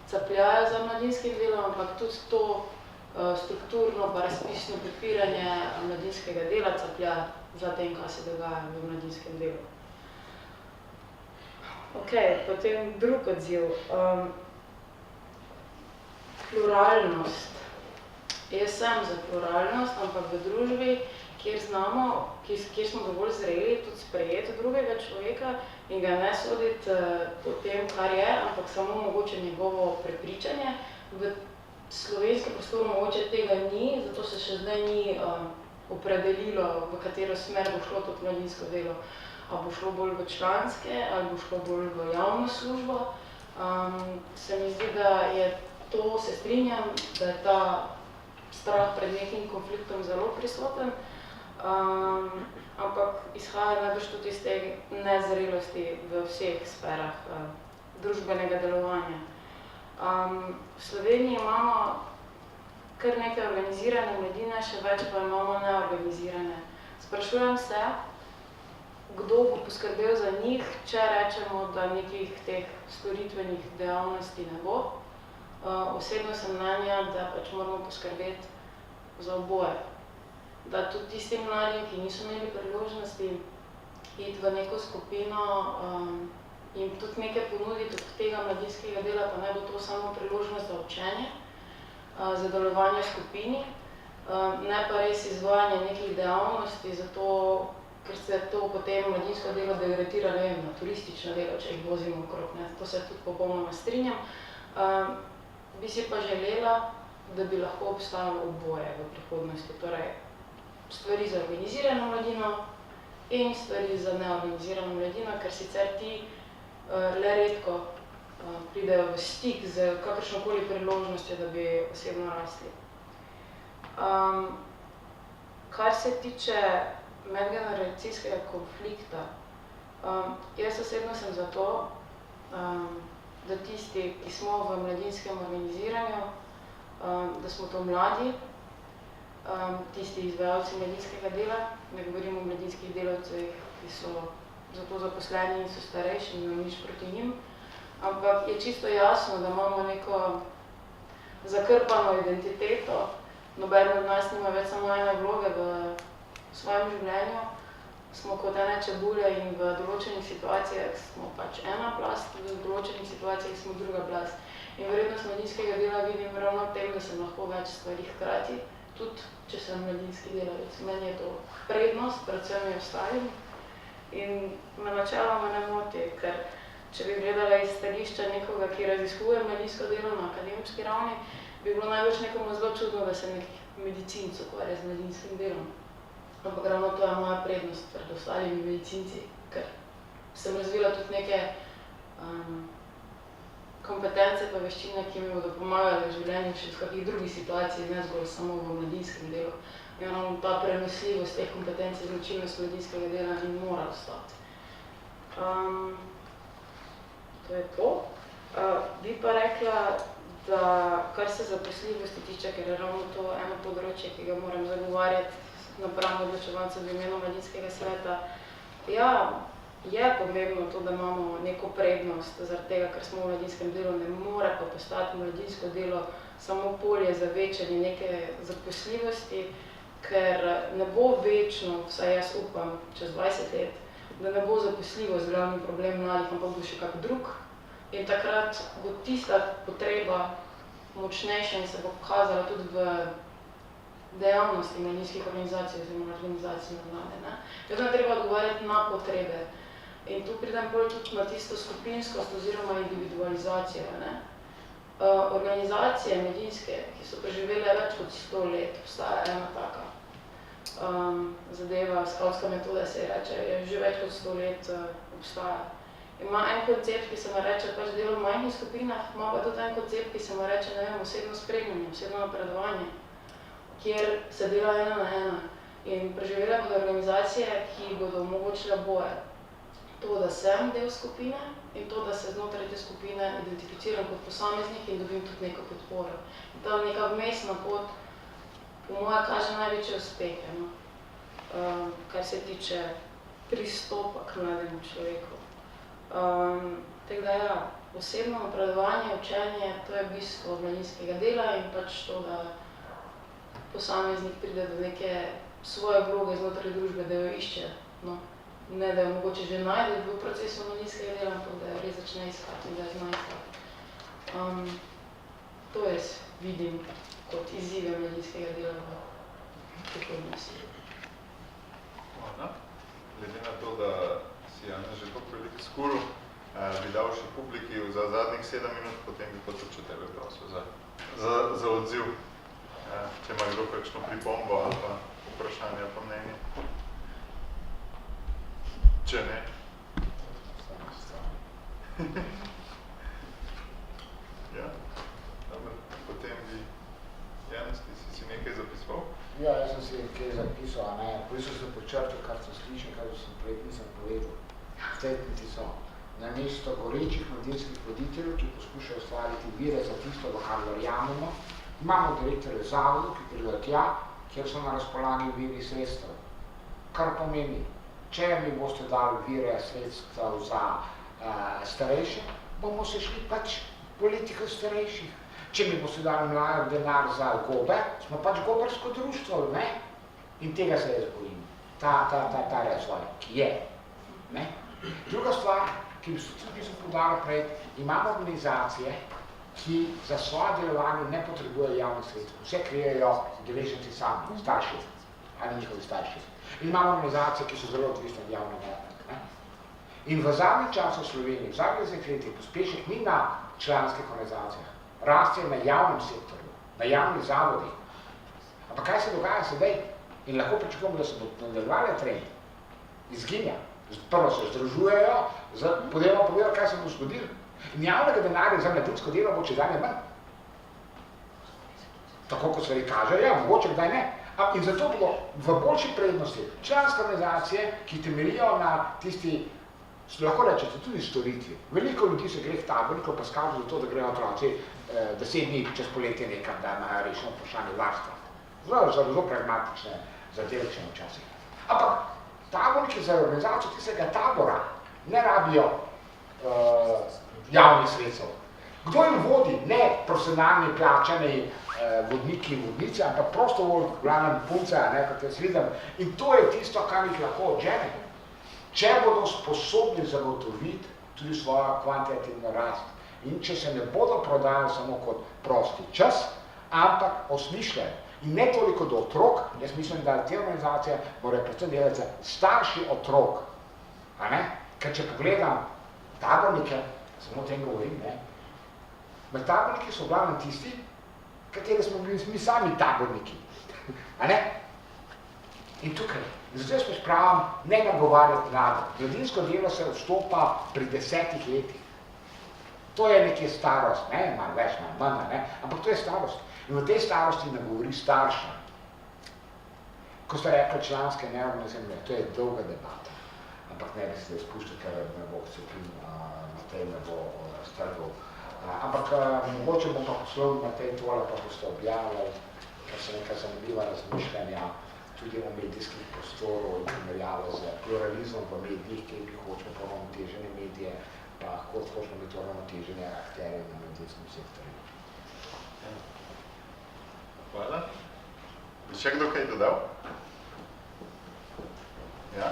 capljajo za mladinskim delom, ampak tudi to strukturno pa razpisno podpiranje mladinskega dela caplja za tem, kaj se dogaja v mladinskem delu. Ok, potem drug odziv. Pluralnost. Jaz sem za pluralnost, ampak v družbi, kjer smo dovolj zreli tudi sprejeti drugega človeka in ga ne soditi po tem, kar je, ampak samo mogoče njegovo prepričanje. V slovenskem prostoru mogoče tega ni, zato se še zdaj ni opredelilo, v katero smer bo šlo to mladinsko delo. Ali bo šlo bolj v članske, ali bo šlo bolj v javno službo. Se mi zdi, da je to, se strinjam, da je ta strah pred nekim konfliktom zelo prisoten, ampak izhaja najbrž tudi iz te nezrelosti v vseh sferah družbenega delovanja. V Sloveniji imamo kar nekaj organizirane mladine, še več pa imamo neorganizirane. Sprašujem se, kdo bo poskrbel za njih, če rečemo, da nekih teh storitvenih dejavnosti ne bo. Osebno sem mnenja, da pač moramo poskrbeti za oboje. Da tudi tisti mladi, ki niso imeli priložnosti iti v neko skupino in tudi nekaj ponuditi od tega mladinskega dela, pa ne bo to samo priložnost za učenje, za delovanje v skupini, ne pa res izvajanje nekih dejavnosti, zato ker se to potem mladinsko delo degradira, ne vem, na turistično delo, če jih vozimo okrog, ne, to se tudi popolnoma strinjam. Bi si pa želela da bi lahko obstajalo oboje v prihodnosti. Torej, stvari za organizirano mladino in stvari za neorganizirano mladino, ker sicer ti le redko pridejo v stik z kakršnokoli priložnostjo, da bi osebno rasli. Kar se tiče medgeneracijskega konflikta, jaz osebno sem za to, da tisti, ki smo v mladinskem organiziranju, da smo to mladi, tisti izvajalci mladinskega dela, ne govorim o mladinskih delavcih, ki so za to zaposleni in so starejši, nimam nič proti njim, ampak je čisto jasno, da imamo neko zakrpano identiteto, noben od nas nima več samo ene vloge v svojem življenju, smo kot ene čebulje in v določenih situacijah smo pač ena plast, v določenih situacijah smo druga plast. In vrednost mladinskega dela vidim ravno v tem, da sem lahko več stvari hkrati, tudi če sem mladinski delavec. Meni je to prednost, predvsem je ostalim. In me načeloma ne moti, ker če bi gledala iz stališča nekoga, ki raziskuje mladinsko delo na akademski ravni, bi bilo največ nekomu zelo čudno, da se nek medicinc ukvarja z mladinskim delom. Ampak ravno to je moja prednost pred ostalimi medicinci, ker sem razvila tudi neke kompetence pa veščine, ki mi bodo pomagale v življenju še v kakih drugih situacij, ne zgolj samo v mladinskem delu. In ravno ta prenosljivost teh kompetenc, značilnost mladinskega dela in mora ostati. To je to. Bi pa rekla, da kar se zaposljivosti tiče, ker je ravno to eno področje, ki ga moram zagovarjati napram odločevalcev v imenu mladinskega sveta. Ja, je pomembno to, da imamo neko prednost zaradi tega, ker smo v mladinskem delu, ne more pa postati mladinsko delo samo polje za večanje neke zaposljivosti, ker ne bo večno, vsaj jaz upam, čez 20 let, da ne bo zaposljivost glavni problem mladih, ampak bo še kak drug. In takrat bo tista potreba močnejša in se bo pokazala tudi v dejavnosti mladinskih organizacij oziroma organizacij na mlade. Vedno je treba odgovarjati na potrebe. In tu pridem bolj tudi na tisto skupinskost oziroma individualizacijo. Organizacije mladinske, ki so preživele več kot 100 let, obstaja ena taka zadeva, skavtska metoda se reče, je že več kot 100 let obstaja. Ima en koncept, ki se mu reče pač delo v majhnih skupinah, ima pa tudi en koncept, ki se mu reče, ne vem, osebno spremljanje, osebno napredovanje, kjer se dela ena na ena. In preživele bodo organizacije, ki bodo omogočile boje. To, da sem del skupine in to, da se znotraj te skupine identificiram kot posameznik in dobim tudi neko podporo. In ta neka vmesna pot, po moje, kaže največje uspehe, kar se tiče pristopa k mlademu človeku. Tako da ja, osebno napredovanje, učenje, to je bistvo mladinskega dela in pač to, da posameznik pride do neke svoje vloge znotraj družbe, da jo išče. Ne, da jo mogoče že najde v procesu mladinskega dela, ampak da jo res začne iskati in da jo zna iskati. To jaz vidim kot izzive mladinskega dela v prihodnosti. Hvala. Glede na to, da si Jana že tako veliko skuril, bi dal še publiki za zadnjih 7 minut, potem bi pa tudi tebe prosil za odziv. Če ima kdo kakšno pripombo ali pa vprašanje ali pa mnenje. Če ne. Ja, dobro. Potem bi Janez, ti si nekaj zapisoval? Ja, jaz sem si nekaj zapisal, a ne. Potem sem počrtil, kar sem slišal, kar sem prej nisem povedal. Statementi so. Namesto gorečih mladinskih voditeljev, ki poskušajo ustvariti vire za tisto, v kar verjamemo, imamo direktorje zavodov, ki pridejo tja, kjer so na razpolaganju viri sredstev. Kar pomeni, če mi boste dali vire sredstev za starejše, bomo se šli pač politiko starejših. Če mi boste dali mlajo denar za gobe, smo pač gobersko društvo, ne? In tega se jaz bojim. Ta razvoj, ki je. Ne? Druga stvar, ki bi se podala prej, imamo organizacije, ki za svoje delovanje ne potrebujejo javnih sredstev. Vse krijejo deležnici sami, starši ali njihovi starši. In imamo organizacije, ki so zelo odvisne od javnega. In v zadnjih časih v Sloveniji, v zadnjih letih, pospešek ni na članskih organizacijah, raste na javnem sektorju, na javnih zavodih. Ampak kaj se dogaja sedaj? In lahko pričakujemo, da se bo nadaljevali trend. Izginja. Prvo se združujejo, potem vam povedal, kaj se bo zgodilo. In javnega denarja za mladinsko delo bo čedanje manj. Tako kot stvari kažejo, ja, mogoče kdaj ne. In zato bodo v boljši prednosti članske organizacije, ki temeljijo na tisti, lahko rečete, tudi storitvi. Veliko ljudi se gre k taborniku, pa skažu za to, da grejo otroci 10 dni čez poletje nekam, da imajo rešeno vprašanje varstva. Zelo pragmatične zadevčne včasih. Ampak taborniki za organizacijo tistega tabora ne rabijo javnih sredstev. Kdo jim vodi? Ne profesionalni plačani vodniki in vodnice, ampak prostovoljni, glavnem punce, kot jaz vidim. In to je tisto, kar jih lahko odžene. Če bodo sposobni zagotoviti tudi svojo kvantitativno rast. In če se ne bodo prodajali samo kot prosti čas, ampak osmišljeni. In ne toliko do otrok, jaz mislim, da te organizacije morajo predvsem delati za starši otrok. Ker če pogledam tabornike, samo o tem govorim, med taborniki so glavno tisti, kateri smo bili mi sami taborniki. In tukaj, zato jaz pospravim ne nagovarjati mlado. Mladinsko delo se vstopa pri 10 letih. To je nekje starost, malo več, malo manj, ampak to je starost. In v tej starosti ne govori starša. Ko ste rekli članske nerovne zemlje, to je dolga debata. Ampak ne bi se izpuščati, ker ne bo na tej ne bo strgal. Ampak mogoče bom pa poslovil na tej tole, pa boste objavljali, ker so nekaj zanimiva razmišljanja tudi o medijskih prostorov in primerjavo z pluralizmom v medijih, ki bi hočemo poravnotežene medije, pa hočemo biti poravnotežene akterje na medijskem sektorju. Hvala. Bi še kdo kaj dodal? Ja.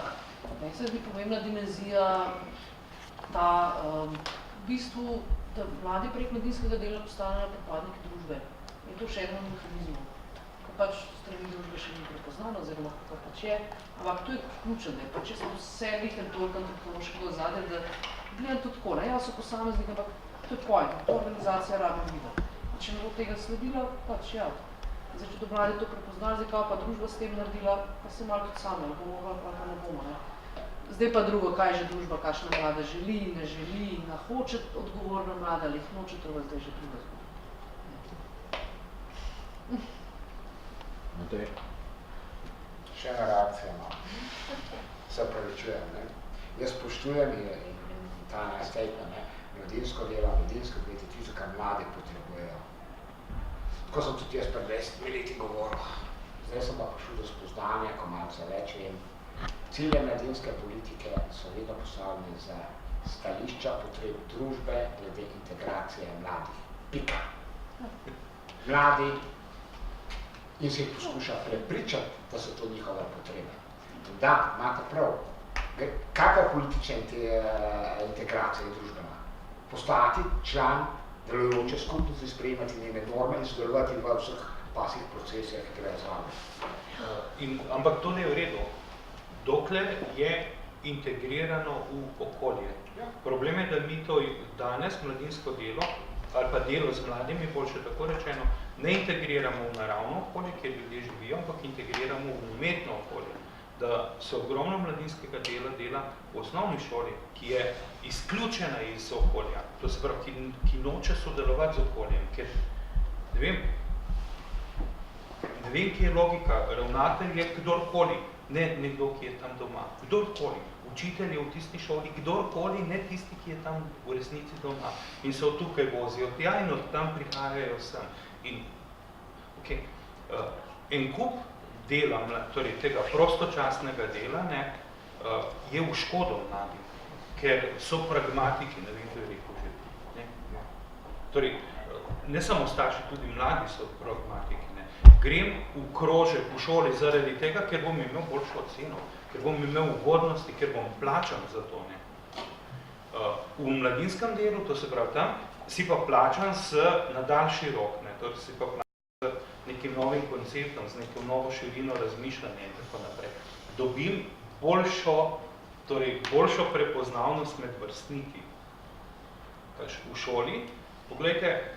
Meni se zdi pomembna dimenzija ta, v bistvu, da mladi prek mladinskega dela postanejo pripadniki družbe. In to še eno mehanizmu. Ko pač strani družbe še ni prepoznano, oziroma kako pač je, ampak to je ključen, pa če smo vse nekaj toliko antropološkega ozadja, da gledam to tako, ja so posamezniki, ampak to je point, to organizacija rabi videti. Če ne bo tega sledila, pač ja. Zdaj, če do mladi to prepoznali, zdaj kao pa družba s tem naredila, pa se malo tudi same, bomo ali pa ne bomo. Zdaj pa drugo, kaj je že družba, kakšna mlada želi, ne želi, hoče odgovorna mlada ali jih noče, to zdaj že druga zgodba. Še ena reakcija imam. Se opravičujem. Jaz spoštujem in ta statement, mladinsko delo, mladinsko biti tisto, kar mladi potrebujejo. Tako sem tudi jaz pred 20 leti govoril. Zdaj sem pa prišel do spoznanja, ko malce več vem. Cilje mladinske politike so vedno postavljeni za stališča potreb družbe glede integracije mladih. Pika. Mladi in se jih poskuša prepričati, da so to njihove potrebe. In da, imate prav. Kakva politična integracija je družbena? Postati član delujoče skupnosti, sprejemati njene norme in sodelovati v vseh pasih procesih, ki gre zraven. Ampak to ne je v redu, dokler je integrirano v okolje. Problem je, da mi to danes mladinsko delo, ali pa delo z mladimi, bolj še tako rečeno, ne integriramo v naravno okolje, kjer ljudje živijo, ampak integriramo v umetno okolje. Da se ogromno mladinskega dela v osnovni šoli, ki je izključena iz okolja, to se pravi, ki noče sodelovati z okoljem, ker ne vem, ki je logika, ravnatelj je kdorkoli, ne nekdo, ki je tam doma, kdorkoli, učitelj je v tisti šoli, kdorkoli, ne tisti, ki je tam v resnici doma in se od tukaj vozijo tja in od tam prihajajo sem. In en kup dela, torej tega prostočasnega dela, je v škodo mladih, ker so pragmatiki, ne vem, to je rekel že. Torej, ne samo starši, tudi mladi so pragmatiki. Grem v krožek v šoli zaradi tega, ker bom imel boljšo oceno, ker bom imel ugodnosti, ker bom plačan za to. V mladinskem delu, to se pravi tam, si pa plačan na daljši rok, torej si pa plačan z nekim novim konceptom, z neko novo širino razmišljanja in tako naprej. Dobim boljšo prepoznavnost med vrstniki. V šoli, poglejte,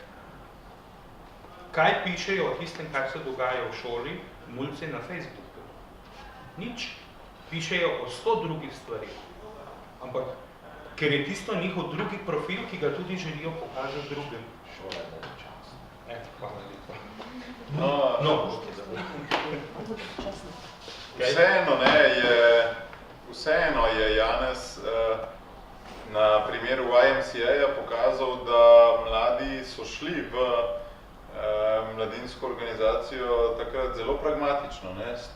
kaj pišejo o tistem, kar se dogaja v šoli, mulci na Facebooku? Nič. Pišejo o 100 drugih stvarih. Ampak, ker je tisto njihov drugi profil, ki ga tudi želijo pokazati drugim. Šola je dolgo časa. Hvala lepa. Vseeno je Janez na primeru YMCA pokazal, da mladi so šli v mladinsko organizacijo takrat zelo pragmatično,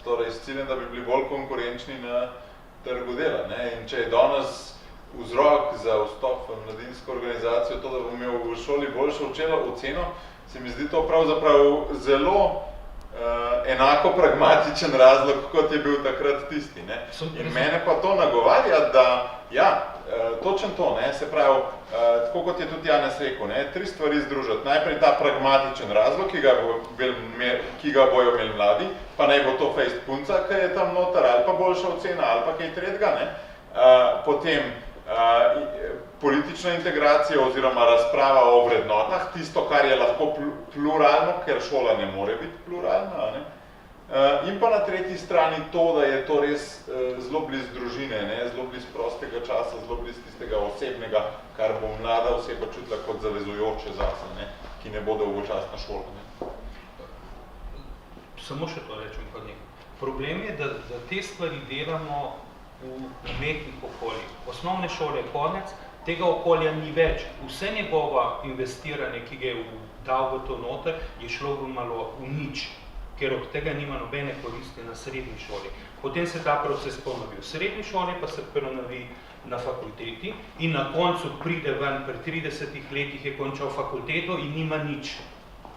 torej s ciljem, da bi bili bolj konkurenčni na trgu dela. In če je danes vzrok za vstop v mladinsko organizacijo to, da bom imel v šoli boljšo oceno, se mi zdi to pravzaprav zelo enako pragmatičen razlog, kot je bil takrat tisti. In mene pa to nagovarja, da točno to, se pravi, tako kot je tudi Janez rekel, 3 stvari združiti. Najprej ta pragmatičen razlog, ki ga bojo imeli mladi, pa naj bo to fejst punca, ki je tam noter, ali pa boljša ocena, ali pa kaj tretjega. Potem politična integracija oziroma razprava o vrednotah, tisto, kar je lahko pluralno, ker šola ne more biti pluralna. In pa na tretji strani to, da je to res zelo blizu družine, zelo blizu prostega časa, zelo blizu tistega osebnega, kar bo mlada oseba čutila kot zavezujoče zase, ki ne bo dolgočasna šola. Samo še to rečem kot nekaj. Problem je, da te stvari delamo v umetnih okoljih. Osnovne šole je konec, tega okolja ni več. Vse njegova investiranje, ki ga je dal v to noter, je šlo v malo v nič, ker od tega nima nobene koristi na srednji šoli. Potem se ta proces ponovi v srednji šoli, pa se ponovi na fakulteti in na koncu pride ven, pri 30 letih je končal fakulteto in nima nič.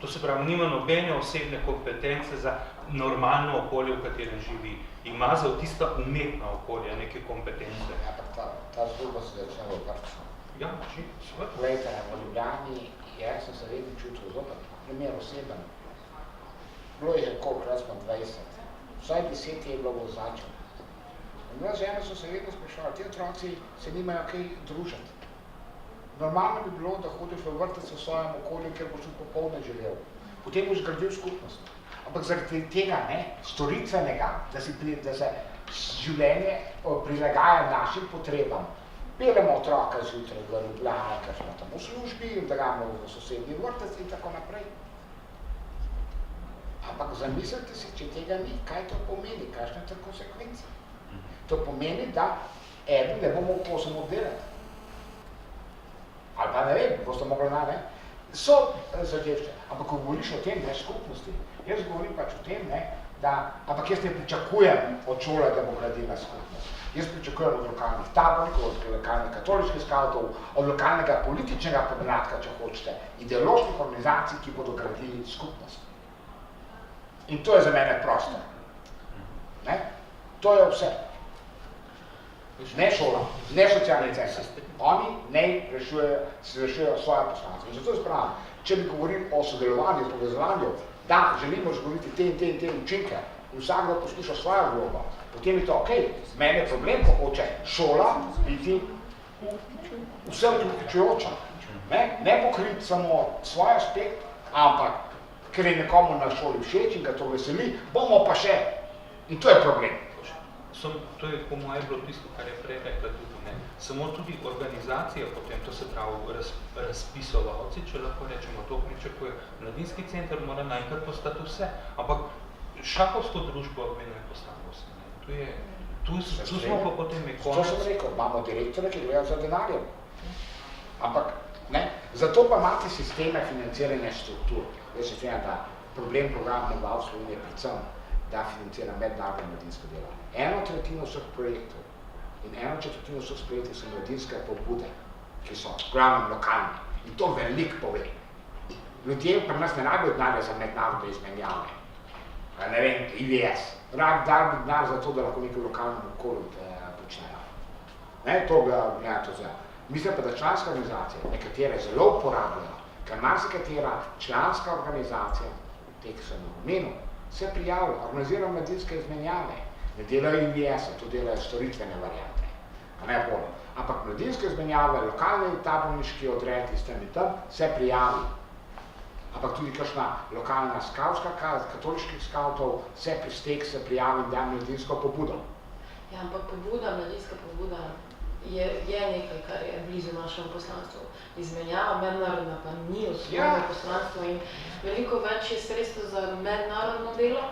To se pravi, nima nobene osebne kompetence za normalno okolje, v katerem živi. Ima za tista umetna okolja neke kompetence. Ta zgodba se začne v vrtcu. Ja, seveda. Glejte, v Ljubljani, jaz sem se vedno čutil zopet, primer oseben. Bilo je koliko, jaz smo 20. Vsaj 10 je bilo v ozadju. In moja žena so se vedno spraševali, ti otroci se nimajo kaj družiti. Normalno bi bilo, da hodiš v vrtec v svojem okolju, kjer boš popoldne živel. Potem boš gradil skupnost. Ampak zaradi tega storitvenega, da se življenje prilagaja našim potrebam. Pelemo otroka zjutraj v Ljubljano, ker smo tam v službi, da gremo v sosednji vrtec in tako naprej. Ampak zamislite si, če tega ni, kaj to pomeni, kakšne to konsekvence. To pomeni, da eden ne bomo kosem oddelati. Ali pa ne vem, boste mogli so zadevšče. Ampak ko govoriš o tem, skupnosti, jaz govorim pač o tem, ampak jaz ne pričakujem od šole, da bo gradila skupnost. Jaz pričakujem od lokalnih tabornikov, od lokalnih katoliških skavtov, od lokalnega političnega podmladka, če hočete, ideoloških organizacij, ki bodo gradili skupnost. In to je za mene prostor. To je vse. Ne šola, ne socialni center. Oni ne rešujejo svoje poslanstvo. In zato je spravljeno, če bi govorili o sodelovanju, povezovanju, da želimo govoriti te učinke in vsakdo posluša svojo vlogo, potem je to ok. Mene je problem, ko hoče šola biti vse vključujoča. Ne pokriti samo svoj aspekt, ampak ker je nekomu na šoli všeč in ga to veseli, bomo pa še. In to je problem. To je po moje bilo tisto, kar je prej rekla tudi. Samo tudi organizacija potem, to se pravi razpisovalci, če lahko rečemo, to pričakuje. Mladinski center mora najkrat postati vse, ampak šahovsko družbo bi naj postalo vse. Tu smo pa potem je konec. To sem rekel, imamo direktore, ki gledajo za denarjem. Ampak, zato pa imate sisteme financiranja struktur. Jaz se fijem, da problem programa v Sloveniji je predvsem, da financira mednarodno mladinsko delo. 1/3 vseh projektov in 1/4 vseh projektov so mladinske pobude, ki so glavno lokalni. In to veliko pove. Ljudje pri nas ne rabijo denarja za mednarodne izmenjave. Ne vem, IVS. Rabijo denar za to, da lahko nekaj lokalnem okolju počnejo. To ga to zdaj. Mislim pa, da članske organizacije, nekatere zelo uporabljajo, ker marsikatera članska organizacija, te, ki so na omenu, se prijavlja, organizirajo mladinske izmenjave, ne delajo IVS-a, to delajo storitvene variante. Ampak mladinske izmenjave, lokalni taborniški odredi s tem in tam se prijavi. ampak tudi kakšna lokalna skavtska, katoliških skavtov, se pristek, se prijavim, dam mladinsko pobudo. Ja, ampak pobuda, mladinska pobuda je nekaj, kar je blizu našemu poslanstvu. Izmenjava mednarodna pa ni osnovno poslanstvo in veliko več je sredstvo za mednarodno delo,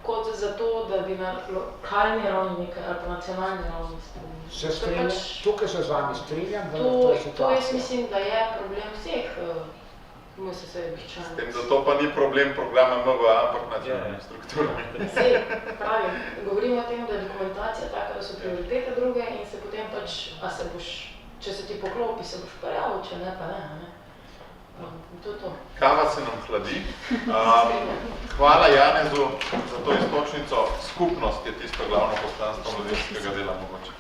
kot za to, da bi na lokalni ravni nekaj ali pa nacionalni ravni strinjam, tukaj se z vami strinjam, da to je situacija. To jaz mislim, da je problem vseh MSS-jevih članov. S tem, da to pa ni problem programa MVA, ampak nacionalne strukture. Sej, pravim, govorimo o tem, da je dokumentacija taka, da so prioritete druge in se potem pač, če se ti poklopi, se boš prijavil, če ne, pa ne. To. Kava se nam hladi. Hvala Janezu za to istočnico. Skupnost je tisto glavno poslanstvo mladinskega dela mogoče.